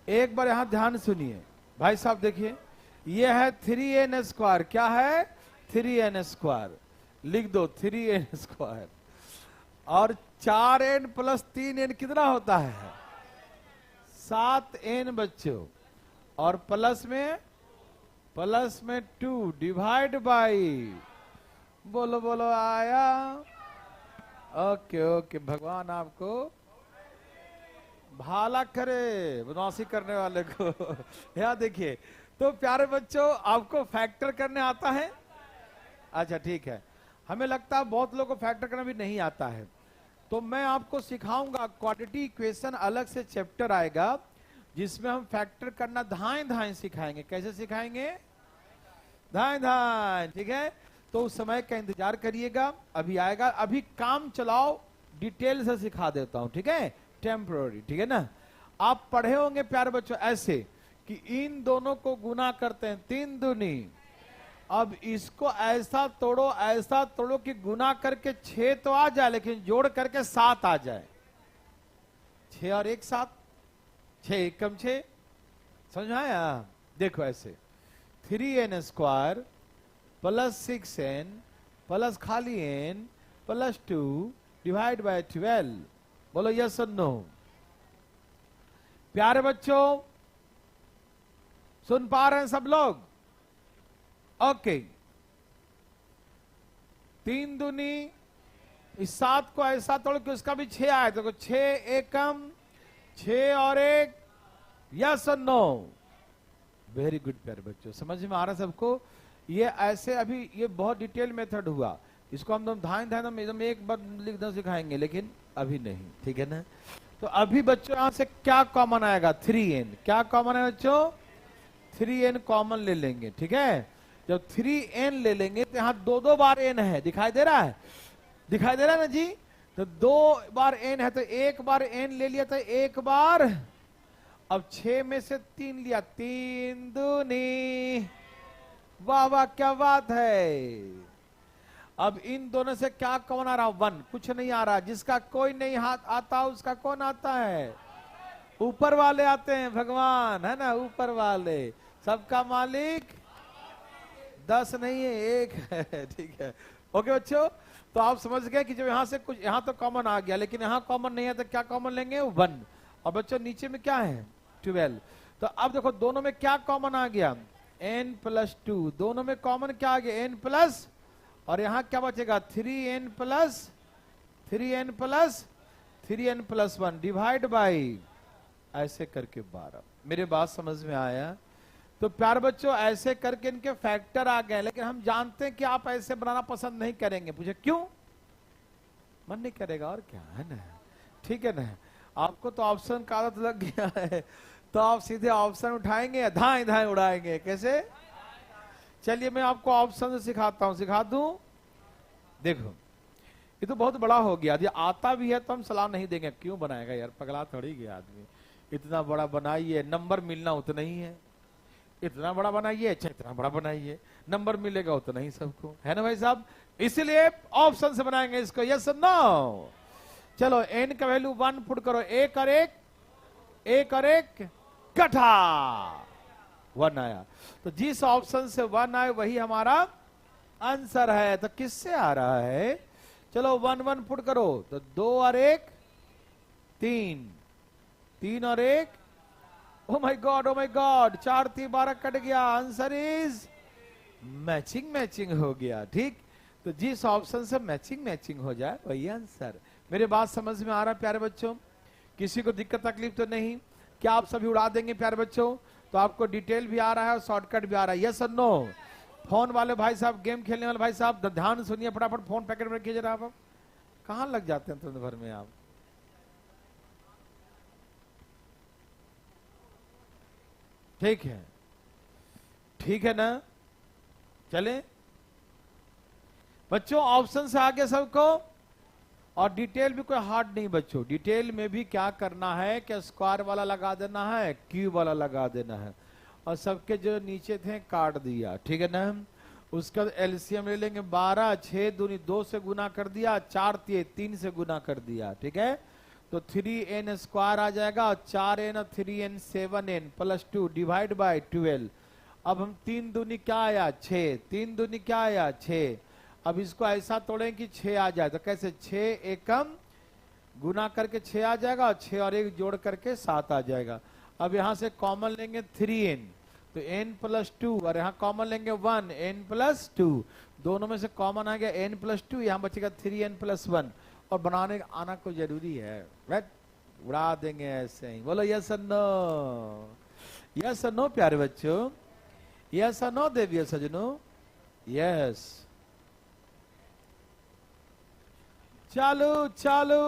एक बार यहां ध्यान सुनिए, भाई साहब देखिए, ये है 3n स्क्वायर, क्या है? 3n स्क्वायर, लिख दो 3n स्क्वायर, और 4n प्लस 3n कितना होता है? 7n बच्चों, और प्लस में 2 डिवाइड बाई, बोलो बोलो आया? ओके ओके, भगवान आपको भाला करे, बदमाशी करने वाले को यहाँ देखिए। तो प्यारे बच्चों, आपको फैक्टर करने आता है? अच्छा ठीक है, हमें लगता है बहुत लोगों को फैक्टर करना भी नहीं आता है, तो मैं आपको सिखाऊंगा। क्वाड्रेटिक इक्वेशन अलग से चैप्टर आएगा, जिसमें हम फैक्टर करना धाएं धाएं सिखाएंगे। कैसे सिखाएंगे? धाएं धाएं, ठीक है। तो उस समय का इंतजार करिएगा, अभी आएगा। अभी काम चलाओ, डिटेल से सिखा देता हूं, ठीक है, टेम्पररी, ठीक है ना। आप पढ़े होंगे प्यारे बच्चों ऐसे कि इन दोनों को गुना करते हैं 3 दूनी। अब इसको ऐसा तोड़ो कि गुना करके 6 तो आ जाए, लेकिन जोड़ करके 7 आ जाए। 6 और 1 7, 6 1 कम 6। समझ में आया? देखो ऐसे 3n² प्लस 6n प्लस खाली n प्लस 2 डिवाइड बाय 12। बोलो यस और नो। प्यारे बच्चों सुन पा रहे हैं सब लोग? ओके। 3 दूनी इस 7 को ऐसा तोड़ के उसका भी 6 आया, तो 6 1 कम 6 और 1। यस और नो? वेरी गुड प्यारे बच्चों, समझ में आ रहा है सबको? ये ऐसे अभी ये बहुत डिटेल मेथड हुआ, इसको हम धाए एकदम एक बार लिखना सिखाएंगे, लेकिन अभी नहीं, ठीक है ना? तो अभी बच्चों यहां से क्या कॉमन आएगा? 3n। क्या कॉमन है बच्चों? 3n कॉमन ले लेंगे, ठीक है? जब 3n ले लेंगे तो यहां 2 बार n है, दिखाई दे रहा है? दिखाई दे रहा है ना जी? तो 2 बार n है, तो 1 बार n ले लिया, तो 1 बार। अब 6 में से 3 लिया, 3 दूनी। वाह वाह क्या बात है। अब इन दोनों से क्या कौन आ रहा? 1। कुछ नहीं आ रहा। जिसका कोई नहीं हाथ आता उसका कौन आता है? ऊपर वाले आते हैं, भगवान है ना, ऊपर वाले। सबका मालिक 10 नहीं है, 1 है, ठीक है? ओके बच्चों, तो आप समझ गए कि जब यहां से कुछ, यहां तो कॉमन आ गया, लेकिन यहां कॉमन नहीं है, तो क्या कॉमन लेंगे? 1। और बच्चों नीचे में क्या है? 12। तो अब देखो दोनों में क्या कॉमन आ गया? n plus 2। दोनों में कॉमन क्या आ गया? n प्लस, और यहां क्या बचेगा? 3n plus 3n plus 1 divide by ऐसे करके 12। मेरे बात समझ में आया? तो प्यार बच्चों ऐसे करके इनके फैक्टर आ गए, लेकिन हम जानते हैं कि आप ऐसे बनाना पसंद नहीं करेंगे। पूछे क्यों? मन नहीं करेगा और क्या, है ना? ठीक है ना? आपको तो ऑप्शन का आदत लग गया है, तो आप सीधे ऑप्शन उठाएंगे या धाए धाए उड़ाएंगे? कैसे? चलिए मैं आपको ऑप्शन सिखाता हूं, सिखा दूं? देखो ये तो बहुत बड़ा हो गया, यदि आता भी है तो हम सलाह नहीं देंगे। क्यों बनाएगा यार, पगला थोड़ी गया आदमी। इतना बड़ा बनाइए, नंबर मिलना उतना ही है। इतना बड़ा बनाइए, अच्छा इतना बड़ा बनाइए, नंबर मिलेगा उतना ही सबको, है ना भाई साहब? इसलिए ऑप्शन से बनाएंगे इसको। Yes no? चलो n का वैल्यू 1 पुट करो। 1 और 1 और 1 कटा 1 आया। तो जिस ऑप्शन से 1 आए वही हमारा आंसर है। तो किससे आ रहा है? चलो 1 1 पुट करो, तो 2 और 1 3, 3 और 1, oh my God, oh my God, 4 3 12 cut गया। आंसर इज मैचिंग, मैचिंग हो गया। ठीक, तो जिस ऑप्शन से मैचिंग मैचिंग हो जाए वही आंसर। मेरे बात समझ में आ रहा है प्यारे बच्चों? किसी को दिक्कत तकलीफ तो नहीं? क्या आप सभी उड़ा देंगे प्यारे बच्चों? तो आपको डिटेल भी आ रहा है और शॉर्टकट भी आ रहा है। यस और नो? फोन वाले भाई साहब, गेम खेलने वाले भाई साहब, ध्यान सुनिए, फटाफट फोन पैकेट में रखिए जरा। आप कहां लग जाते हैं तुरंत भर में आप? ठीक है, ठीक है ना? चले बच्चों, ऑप्शन से आगे सबको। और डिटेल भी कोई हार्ड नहीं बच्चों। डिटेल में भी क्या करना है कि स्क्वायर वाला लगा देना है, क्यूब वाला लगा देना है, और सबके जो नीचे थे काट दिया। ठीक है ना? उसका एलसीएम ले लेंगे 12, 6 दूनी 2 से गुना कर दिया, 4 3 से गुना कर दिया। ठीक है? तो 3n स्क्वायर आ जाएगा, 4n और 3n 7n plus 2 divide by 12। अब हम 3 दूनी क्या आया? 6। 3 दूनी क्या आया? 6। अब इसको ऐसा तोड़ें कि 6 आ जाए, तो कैसे? 6 एकम गुना करके 6 आ जाएगा, और 6 और 1 जोड़ करके 7 आ जाएगा। अब यहां से कॉमन लेंगे 3n, तो n प्लस 2, और यहाँ कॉमन लेंगे 1, n प्लस 2। दोनों में से कॉमन आ गया n प्लस 2, यहाँ बचेगा 3n प्लस 1। और बनाने आना को जरूरी है, राइट? उड़ा देंगे ऐसे ही। बोलो यस और नो? यस और नो प्यारे बच्चों? यस और नो देवियों सजनों? यस। चालू चालू।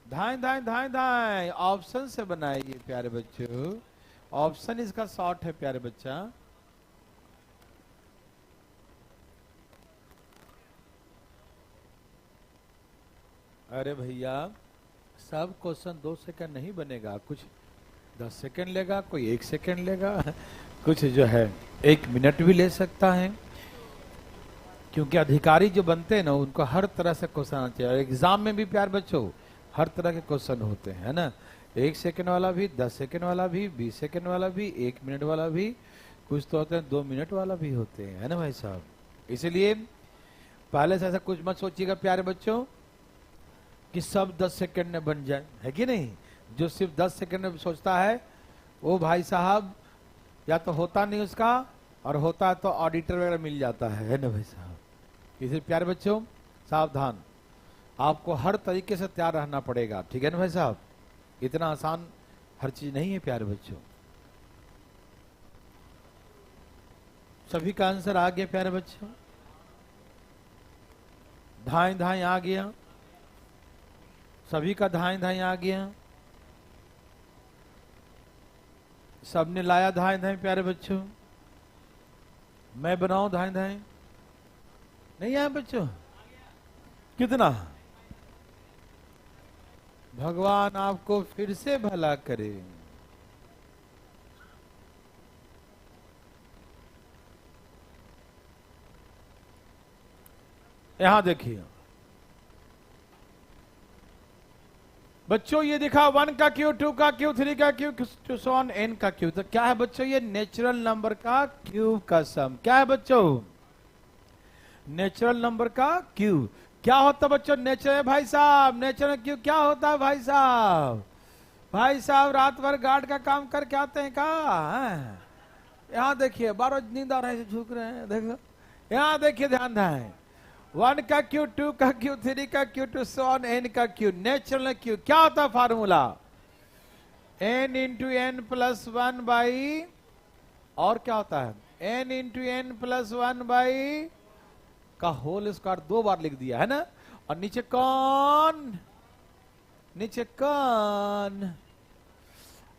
धाए धाए धाए धाए ऑप्शन से बनाइए प्यारे बच्चों। ऑप्शन इसका शॉर्ट है प्यारे बच्चा। अरे भैया, सब क्वेश्चन 2 सेकंड नहीं बनेगा, कुछ 10 सेकंड लेगा, कोई 1 सेकंड लेगा, कुछ जो है 1 मिनट भी ले सकता है, क्योंकि अधिकारी जो बनते हैं ना उनको हर तरह से क्वेश्चन आना चाहिए। एग्जाम में भी प्यार बच्चों हर तरह के क्वेश्चन होते हैं, है ना, 1 सेकंड वाला भी, 10 सेकंड वाला भी, 20 सेकंड वाला भी, 1 मिनट वाला भी, कुछ तो होते हैं 2 मिनट वाला भी होते हैं, है ना भाई साहब। इसलिए पहले से ऐसा कुछ मत सोचिएगा प्यारे बच्चों कि सब 10 सेकंड में बन जाए, है कि नहीं। जो सिर्फ 10 सेकंड में सोचता है वो भाई साहब या तो होता नहीं उसका, और होता है तो ऑडिटर वगैरह मिल जाता है ना भाई साहब। इसलिए प्यारे बच्चों सावधान, आपको हर तरीके से तैयार रहना पड़ेगा, ठीक है ना भाई साहब। इतना आसान हर चीज नहीं है प्यारे बच्चों। सभी का आंसर आ गया प्यारे बच्चों, धाएं धाएं आ गया, सभी का धाएं धाएं आ गया, सबने लाया धाएं धाएं प्यारे बच्चों। मैं बनाऊं धाएं धाएं, नहीं आया बच्चों, कितना। भगवान आपको फिर से भला करे। यहां देखिए बच्चों, ये दिखा 1 का क्यू, 2 का क्यू, 3 का cube, to so on n का क्यू। तो क्या है बच्चों, ये नेचुरल नंबर का क्यूब का सम। क्या है बच्चों, नेचुरल नंबर का क्यूब। क्या होता है बच्चों नेचुरल, भाई साहब नेचुरल क्यूब क्या होता है भाई साहब। भाई साहब रात भर गार्ड का काम करके आते हैं कहा, यहाँ देखिए 12 नींद आ रहे हैं, झुक रहे हैं, देखो यहाँ देखिए, ध्यान दें, 1 का क्यू, 2 का क्यू, 3 का cube, to so on n का क्यू। नेचुरल क्यू क्या होता है formula, n into n plus 1 by, और क्या होता है n into n plus 1 by का होल स्क्वायर 2 बार लिख दिया है ना, और नीचे कौन, नीचे कौन,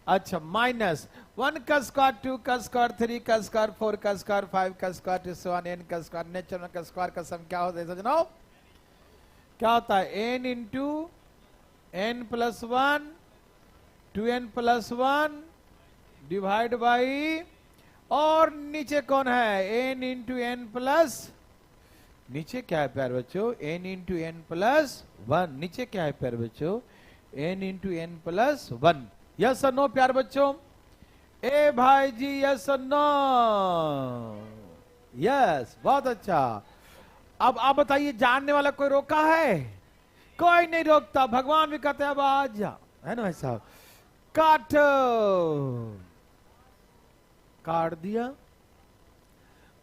अच्छा माइनस 1 का स्क्वायर, 2 का स्क्वायर, 3 का स्क्वायर, 4 का स्क्वायर, 5 का square, to so on n का स्क्वायर। नेचुरल का स्क्वायर का सम क्या होता है समझो, क्या होता है n into n plus 1, 2n plus 1 divide by, और नीचे कौन है n इंटू एन प्लस, नीचे क्या है प्यारे बच्चों n इंटू एन प्लस 1, नीचे क्या है प्यारे बच्चों n into n plus 1। Yes और नो प्यारे बच्चों, ए भाई जी यस और नो, यस बहुत अच्छा। अब आप बताइए जानने वाला कोई रोका है, कोई नहीं रोकता, भगवान भी कहते हैं अब आ जा, है ना भाई साहब। काटो, काट दिया,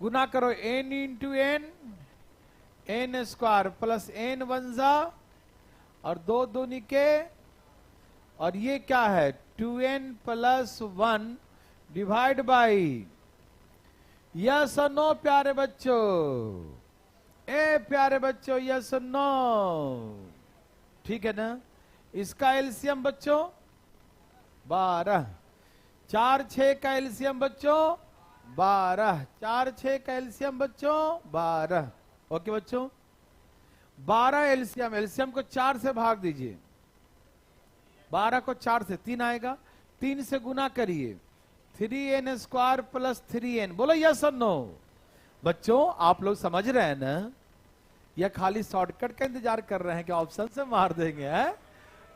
गुना करो n into n, n square plus n वंजा, और 2 दूनी के, और ये क्या है 2n plus 1 divide by, yes और नो प्यारे बच्चों, ए प्यारे बच्चों यस और नो, ठीक है ना। इसका एलसीएम बच्चों 12, 4 6 का एलसीएम बच्चों 12, 4 6 का एलसीएम बच्चों 12, ओके बच्चों 12 एलसीएम, एलसीएम को 4 से भाग दीजिए, 12 को 4 से 3 आएगा, 3 से गुना करिए, 3n स्क्वायर प्लस 3n, बोलो यस और नो। बच्चों आप लोग समझ रहे हैं ना, या खाली शॉर्टकट का इंतजार कर रहे हैं कि ऑप्शन से मार देंगे, है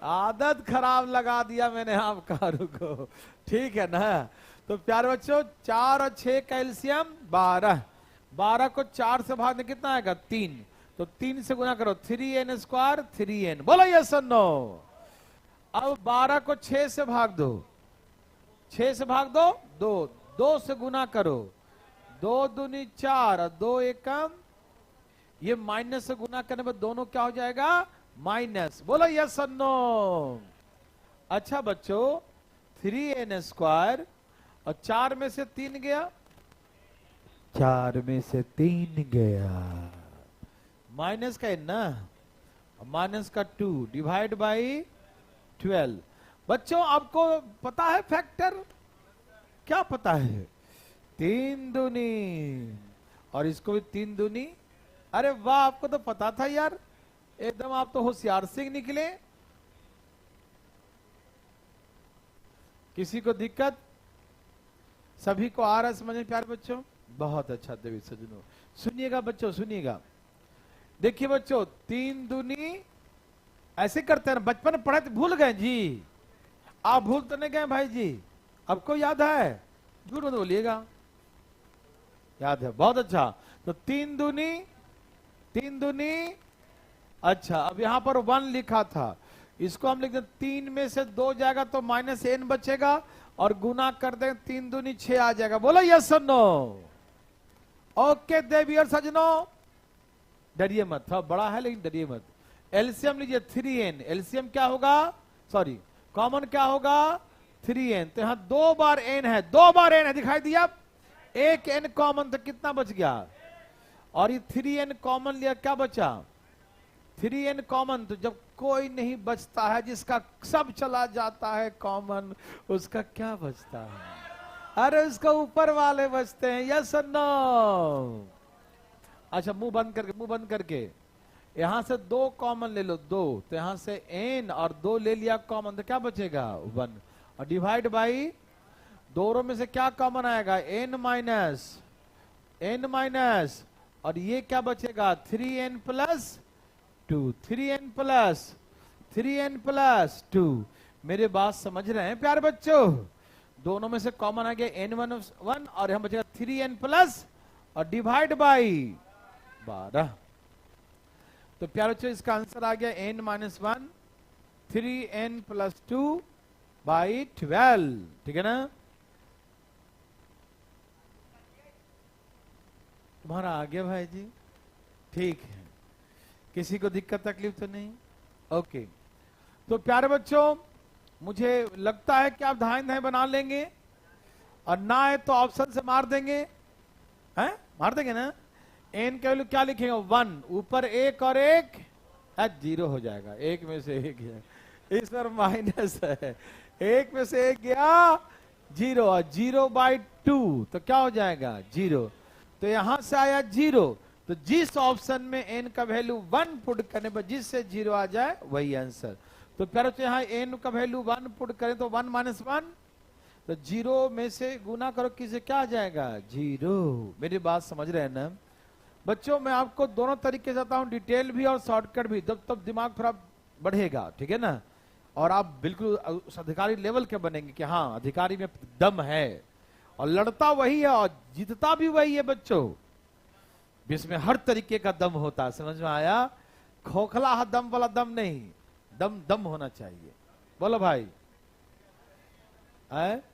आदत खराब लगा दिया मैंने आपका, रुको ठीक है ना। तो प्यारे बच्चों 4 और 6 का एलसीएम 12, 12 को 4 से भागने कितना आएगा 3, तो 3 से गुना करो 3n स्क्वायर 3n, बोलो यस और नो। अब 12 को 6 से भाग दो, 6 से भाग दो 2, 2 से गुना करो, 2 दूनी 4 और 2 एकम, ये माइनस से गुना करने पर दोनों क्या हो जाएगा माइनस, बोलो यस और नो। अच्छा बच्चों 3n स्क्वायर और 4 में से 3 गया, 4 में से 3 गया, माइनस का n ना, माइनस का 2 डिवाइड बाई 12। बच्चों आपको पता है फैक्टर, क्या पता है 3 दूनी, और इसको भी 3 दूनी, अरे वाह आपको तो पता था यार, एकदम आप तो होशियार सिंह निकले। किसी को दिक्कत? सभी को आ रहा है समझ में प्यारे बच्चों? बहुत अच्छा देवी सज्जनों, सुनिएगा बच्चों, सुनिएगा। देखिए बच्चों, 3 दूनी ऐसे करते हैं ना, बचपन में पढ़े तो भूल गए जी। आप भूल तो नहीं गए भाई जी? आपको याद है? झूठ मत बोलिएगा, याद है, बहुत अच्छा। तो 3 दूनी, अच्छा अब यहां पर 1 लिखा था, इसको हम लिख दें 3 में से 2 जाएगा तो -n बचेगा, और गुना कर दें 3 दूनी 6 आ जाएगा। बोलो यस और नो? ओके देवी और सजनों, डरिए मत, थोड़ा बड़ा है लेकिन डरिए मत। एलसीएम लीजिए 3n, एलसीएम क्या होगा, सॉरी कॉमन क्या होगा 3n, तो यहां 2 बार n है, 2 बार n है, दिखाई दिया? एक n कॉमन तो कितना बच गया, और ये 3n कॉमन लिया, क्या बचा 3n कॉमन। तो जब कोई नहीं बचता है, जिसका सब चला जाता है कॉमन, उसका क्या बचता है? अरे उसका ऊपर वाले बचते हैं। यस और नो? अच्छा मुंह बंद करके यहां से 2 कॉमन ले लो, 2, तो यहां से n और 2 ले लिया कॉमन, तो क्या बचेगा 1, और डिवाइड बाई दोनों में से क्या कॉमन आएगा n माइनस, और ये क्या बचेगा 3n प्लस 2, 3n प्लस 2। मेरे बात समझ रहे हैं प्यारे बच्चों? दोनों में से कॉमन आ गया n1 और यहां बचेगा 3n प्लस और डिवाइड बाई 12। तो प्यारे बच्चों इसका आंसर आ गया n-1 3n प्लस 2 बाई 12, ठीक है ना? तुम्हारा आ गया भाई जी, ठीक है, किसी को दिक्कत तकलीफ तो नहीं? ओके। तो प्यारे बच्चों, मुझे लगता है कि आप धाएं बना लेंगे, और ना है तो ऑप्शन से मार देंगे, हैं? मार देंगे ना? एन के वैल्यू क्या लिखेंगे 1, ऊपर 1 और 1 0 हो जाएगा, 1 में से 1 गया, इस पर माइनस है, 1 में से 1 गया 0, और 0/2 तो क्या हो जाएगा 0, तो यहां से आया 0, तो जिस ऑप्शन में n का वैल्यू 1 पुट करने पर जिससे 0 आ जाए वही आंसर। तो प्यारे बच्चों यहाँ n का वैल्यू 1 पुट करें तो 1 - 1, तो 0 में से गुना करो, किसे क्या आ जाएगा 0। मेरी बात समझ रहे हैं ना बच्चों? मैं आपको दोनों तरीके से आता हूं, डिटेल भी और शॉर्टकट भी, तब दिमाग थोड़ा बढ़ेगा, ठीक है ना? और आप बिल्कुल उस अधिकारी लेवल के बनेंगे कि हाँ अधिकारी में दम है, और लड़ता वही है और जीतता भी वही है बच्चों। इसमें हर तरीके का दम होता है, समझ में आया? खोखला दम वाला दम नहीं, दम होना चाहिए। बोलो भाई, है?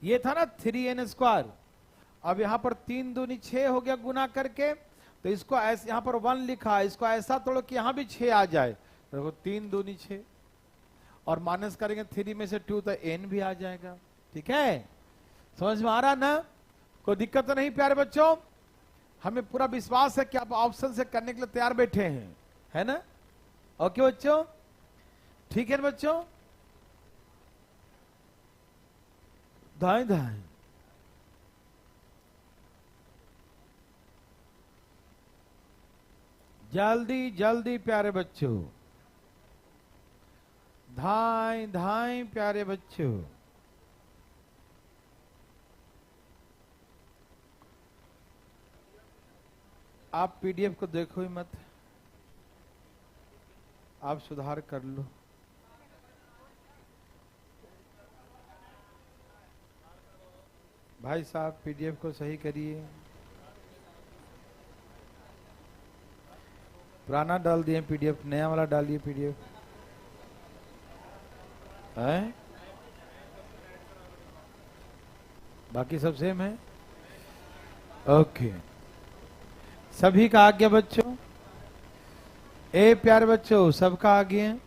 ये था ना 3n², अब यहां पर 3 दूनी 6 हो गया गुना करके, तो इसको ऐसे यहां पर 1 लिखा है, इसको ऐसा तोड़ो कि यहां भी 6 आ जाए, तो देखो 3 दूनी 6, और माइनस करेंगे 3 में से 2 तो n भी आ जाएगा, ठीक है? समझ में आ रहा ना? कोई दिक्कत तो नहीं प्यारे बच्चों? हमें पूरा विश्वास है कि आप ऑप्शन से करने के लिए तैयार बैठे हैं, है ना? ओके बच्चों, ठीक है बच्चों? दाएं दाएं, जल्दी जल्दी प्यारे बच्चों, धाएं धाएं प्यारे बच्चों। आप पीडीएफ को देखो ही मत, आप सुधार कर लो। भाई साहब पीडीएफ को सही करिए, पुराना डाल दिए पीडीएफ, नया वाला डालिए पीडीएफ, है? बाकी सब सेम है? ओके, सभी का आ गया बच्चों? ए प्यारे बच्चों सबका आ गया?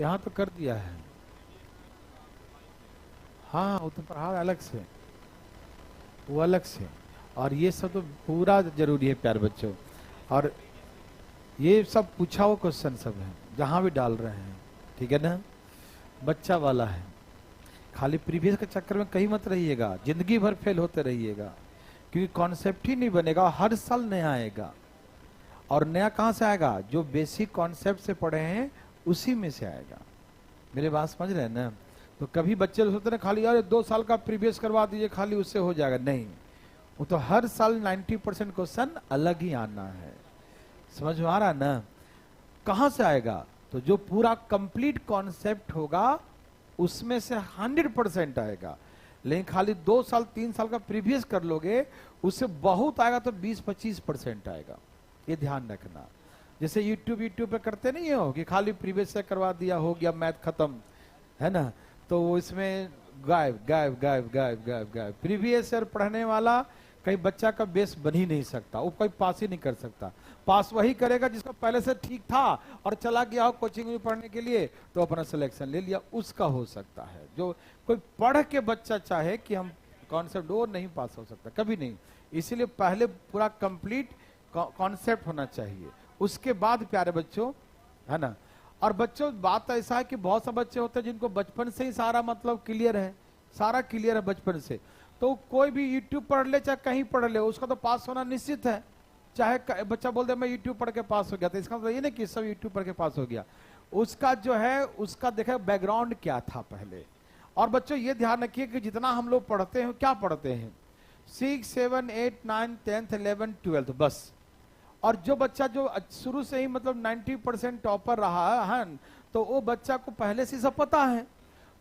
यहां तो कर दिया है, हाँ वो तो पढ़ा अलग से, वो अलग से, और ये सब तो पूरा जरूरी है प्यारे बच्चों। और ये सब पूछा हुआ क्वेश्चन सब है, जहां भी डाल रहे हैं, ठीक है ना? बच्चा वाला है, खाली प्रीवियस के चक्कर में कहीं मत रहिएगा, जिंदगी भर फेल होते रहिएगा, क्योंकि कॉन्सेप्ट ही नहीं बनेगा, हर साल नया आएगा। और नया कहां से आएगा? जो बेसिक कॉन्सेप्ट से पढ़े हैं उसी में से आएगा। मेरे बात समझ रहे हैं ना? तो कभी बच्चे सोचते हैं खाली यार 2 साल का प्रीवियस करवा दीजिए खाली उससे हो जाएगा, नहीं, वो तो हर साल 90% क्वेश्चन अलग ही आना है। समझ में आ रहा है ना? कहां से आएगा? तो जो पूरा कंप्लीट कॉन्सेप्ट होगा उसमें से 100% आएगा। लेकिन खाली 2 साल 3 साल का प्रीवियस कर लोगे उससे बहुत आएगा तो 20-25% आएगा। ये ध्यान रखना। जैसे यूट्यूब पे करते नहीं हो कि खाली प्रीवियस से करवा दिया, हो गया, मैथ खत्म, है ना? तो वो इसमें गायब प्रीवियस ईयर पढ़ने वाला कहीं बच्चा का बेस बन ही नहीं सकता, वो कोई पास ही नहीं कर सकता। पास वही करेगा जिसका पहले से ठीक था और चला गया हो कोचिंग में पढ़ने के लिए तो अपना सिलेक्शन ले लिया, उसका हो सकता है। जो कोई पढ़ के बच्चा चाहे कि हम कॉन्सेप्ट, वो नहीं पास हो सकता, कभी नहीं। इसीलिए पहले पूरा कंप्लीट कॉन्सेप्ट होना चाहिए, उसके बाद प्यारे बच्चों, है ना? और बच्चों बात ऐसा है कि बहुत से बच्चे होते हैं जिनको बचपन से ही सारा मतलब क्लियर है, सारा क्लियर है बचपन से, तो कोई भी यूट्यूब पढ़ ले चाहे कहीं पढ़ ले उसका तो पास होना निश्चित है। चाहे बच्चा बोल दे मैं यूट्यूब पढ़ के पास हो गया, तो इसका मतलब ये नहीं कि सब यूट्यूब पढ़ के पास हो गया। उसका जो है उसका देखा बैकग्राउंड क्या था पहले। और बच्चों ये ध्यान रखिए कि जितना हम लोग पढ़ते हैं, क्या पढ़ते हैं, 6, 7, 8, 9, 10, 11, 12 बस। और जो बच्चा जो शुरू से ही मतलब 90% टॉपर रहा है, तो वो बच्चा को पहले से सब पता है,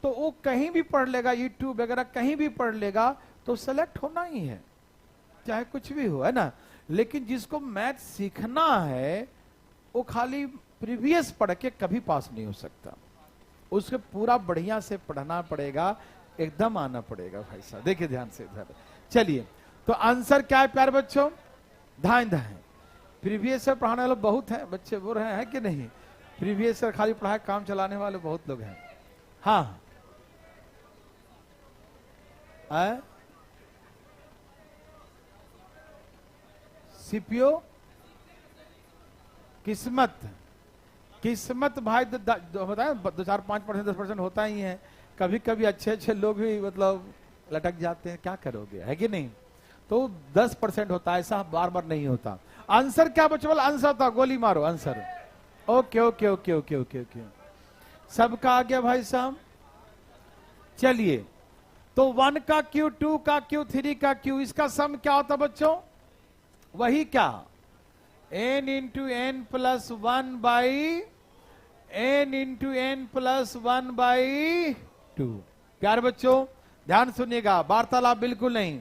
तो वो कहीं भी पढ़ लेगा, यूट्यूब वगैरह कहीं भी पढ़ लेगा तो सेलेक्ट होना ही है, चाहे कुछ भी हो, है ना? लेकिन जिसको मैथ सीखना है वो खाली प्रीवियस पढ़ के कभी पास नहीं हो सकता, उसको पूरा बढ़िया से पढ़ना पड़ेगा, एकदम आना पड़ेगा भाई साहब। देखिए ध्यान से इधर, चलिए तो आंसर क्या है प्यारे बच्चों? धाएं धाएं। प्रीवियस ईयर पढ़ाने वाले बहुत हैं, बच्चे बोल रहे हैं कि नहीं? प्रीवियस ईयर खाली पढ़ाए काम चलाने वाले बहुत लोग हैं। हाँ सीपीओ किस्मत, किस्मत भाई होता है 2-4-5%, 10% होता ही है। कभी कभी अच्छे अच्छे लोग भी मतलब लटक जाते हैं, क्या करोगे, है कि नहीं? तो 10% होता है, ऐसा बार बार नहीं होता। आंसर क्या बच्चों? आंसर था, गोली मारो answer. Okay okay okay okay okay okay, सबका आ गया भाई साहब। चलिए तो 1 का क्यू, 2 का क्यू, 3 का क्यू, इसका सम क्या होता बच्चों? वही क्या, n into n plus 1 by n into n plus 1 by 2। प्यारे बच्चों ध्यान सुनिएगा, वार्तालाप बिल्कुल नहीं।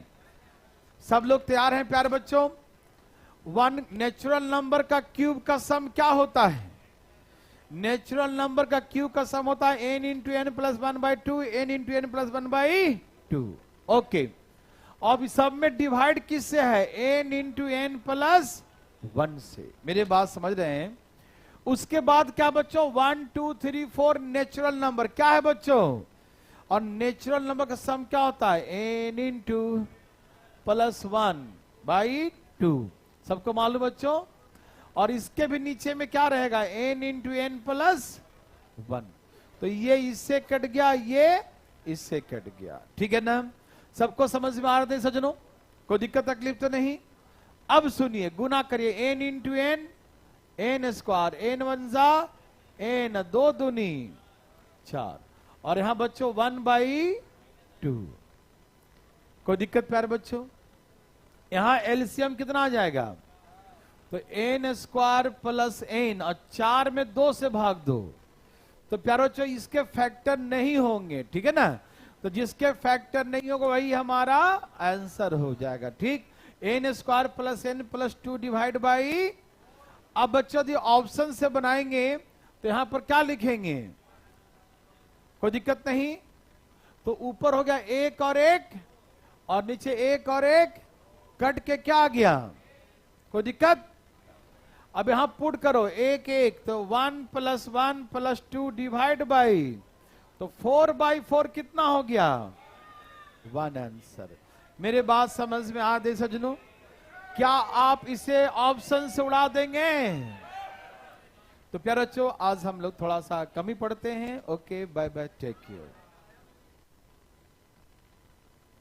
सब लोग तैयार हैं प्यारे बच्चों? 1 नेचुरल नंबर का क्यूब का सम क्या होता है? नेचुरल नंबर का क्यूब का सम होता है n into n plus 1 by 2, n into n plus 1 by 2। Okay, अब सब में डिवाइड किससे है? n इंटू एन प्लस 1 से। मेरे बात समझ रहे हैं? उसके बाद क्या बच्चों? 1, 2, 3, 4 नेचुरल नंबर क्या है बच्चों? और नेचुरल नंबर का सम क्या होता है? n into plus 1 by 2। सबको मालूम बच्चों? और इसके भी नीचे में क्या रहेगा? n into n plus 1। तो ये इससे कट गया, ये इससे कट गया, ठीक है ना? सबको समझ में आ रहे थे सज्जनों? कोई दिक्कत तकलीफ तो नहीं? अब सुनिए, गुना करिए n into n, n square, n 1 जा n, 2 दूनी 4, और यहां बच्चों 1 बाई 2। कोई दिक्कत प्यारे बच्चों? यहां एलसीएम कितना आ जाएगा? तो n स्क्वायर प्लस n, और 4 में 2 से भाग दो, तो प्यारे बच्चों इसके फैक्टर नहीं होंगे, ठीक है ना? तो जिसके फैक्टर नहीं होगा वही हमारा आंसर हो जाएगा, ठीक? n square plus n plus 2 divide by, अब बच्चों यदि ऑप्शन से बनाएंगे तो यहां पर क्या लिखेंगे? कोई दिक्कत नहीं? तो ऊपर हो गया 1 और 1, और नीचे 1 और 1, कट के क्या आ गया? कोई दिक्कत? अब यहां पुट करो 1 1, तो 1 प्लस 1 प्लस 2 डिवाइड बाई, तो 4 बाई 4 कितना हो गया? 1 आंसर। मेरे बात समझ में आ गई सज्जनों? क्या आप इसे ऑप्शन से उड़ा देंगे? तो प्यारे बच्चों आज हम लोग थोड़ा सा कम ही पढ़ते हैं। Okay, bye bye, take care.